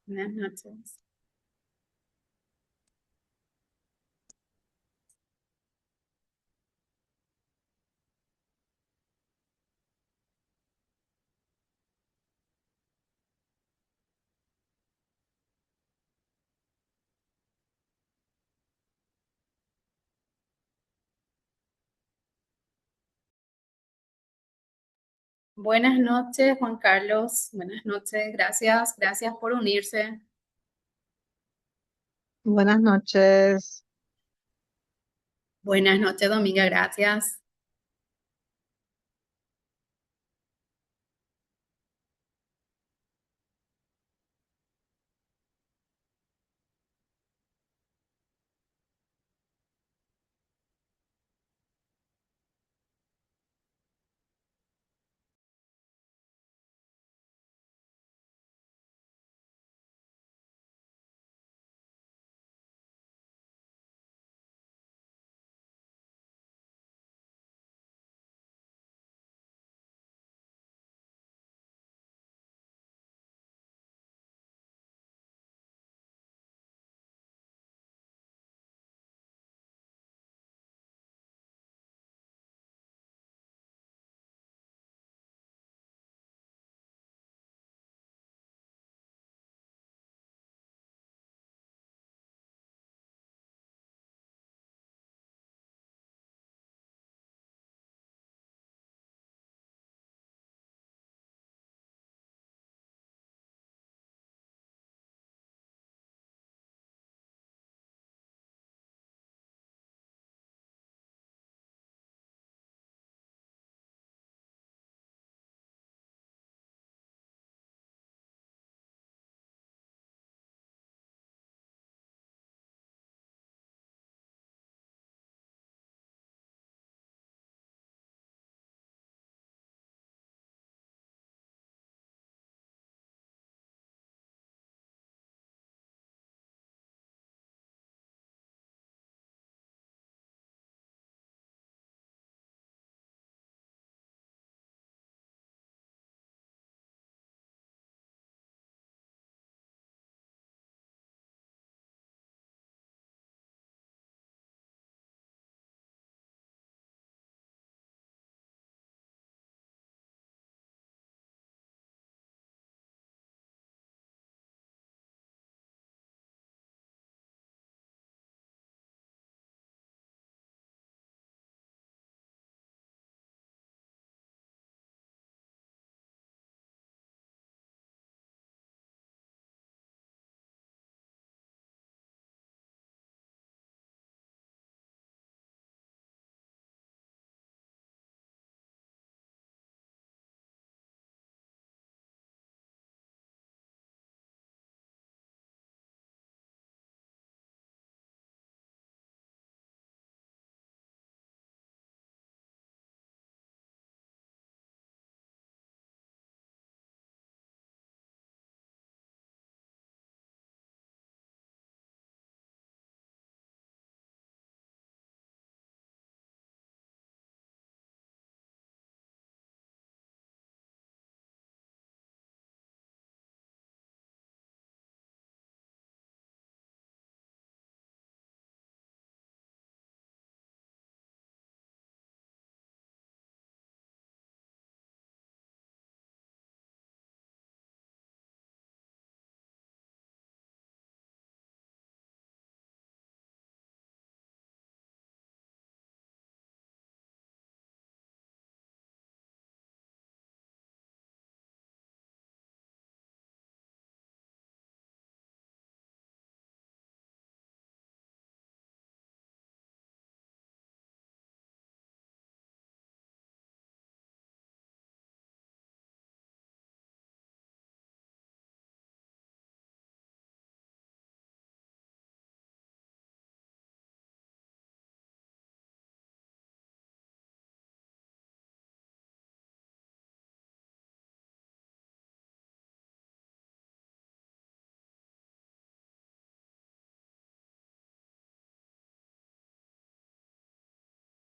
Buenas noches. Buenas noches, Juan Carlos. Buenas noches. Gracias, gracias por unirse. Buenas noches. Buenas noches, Dominga. Gracias.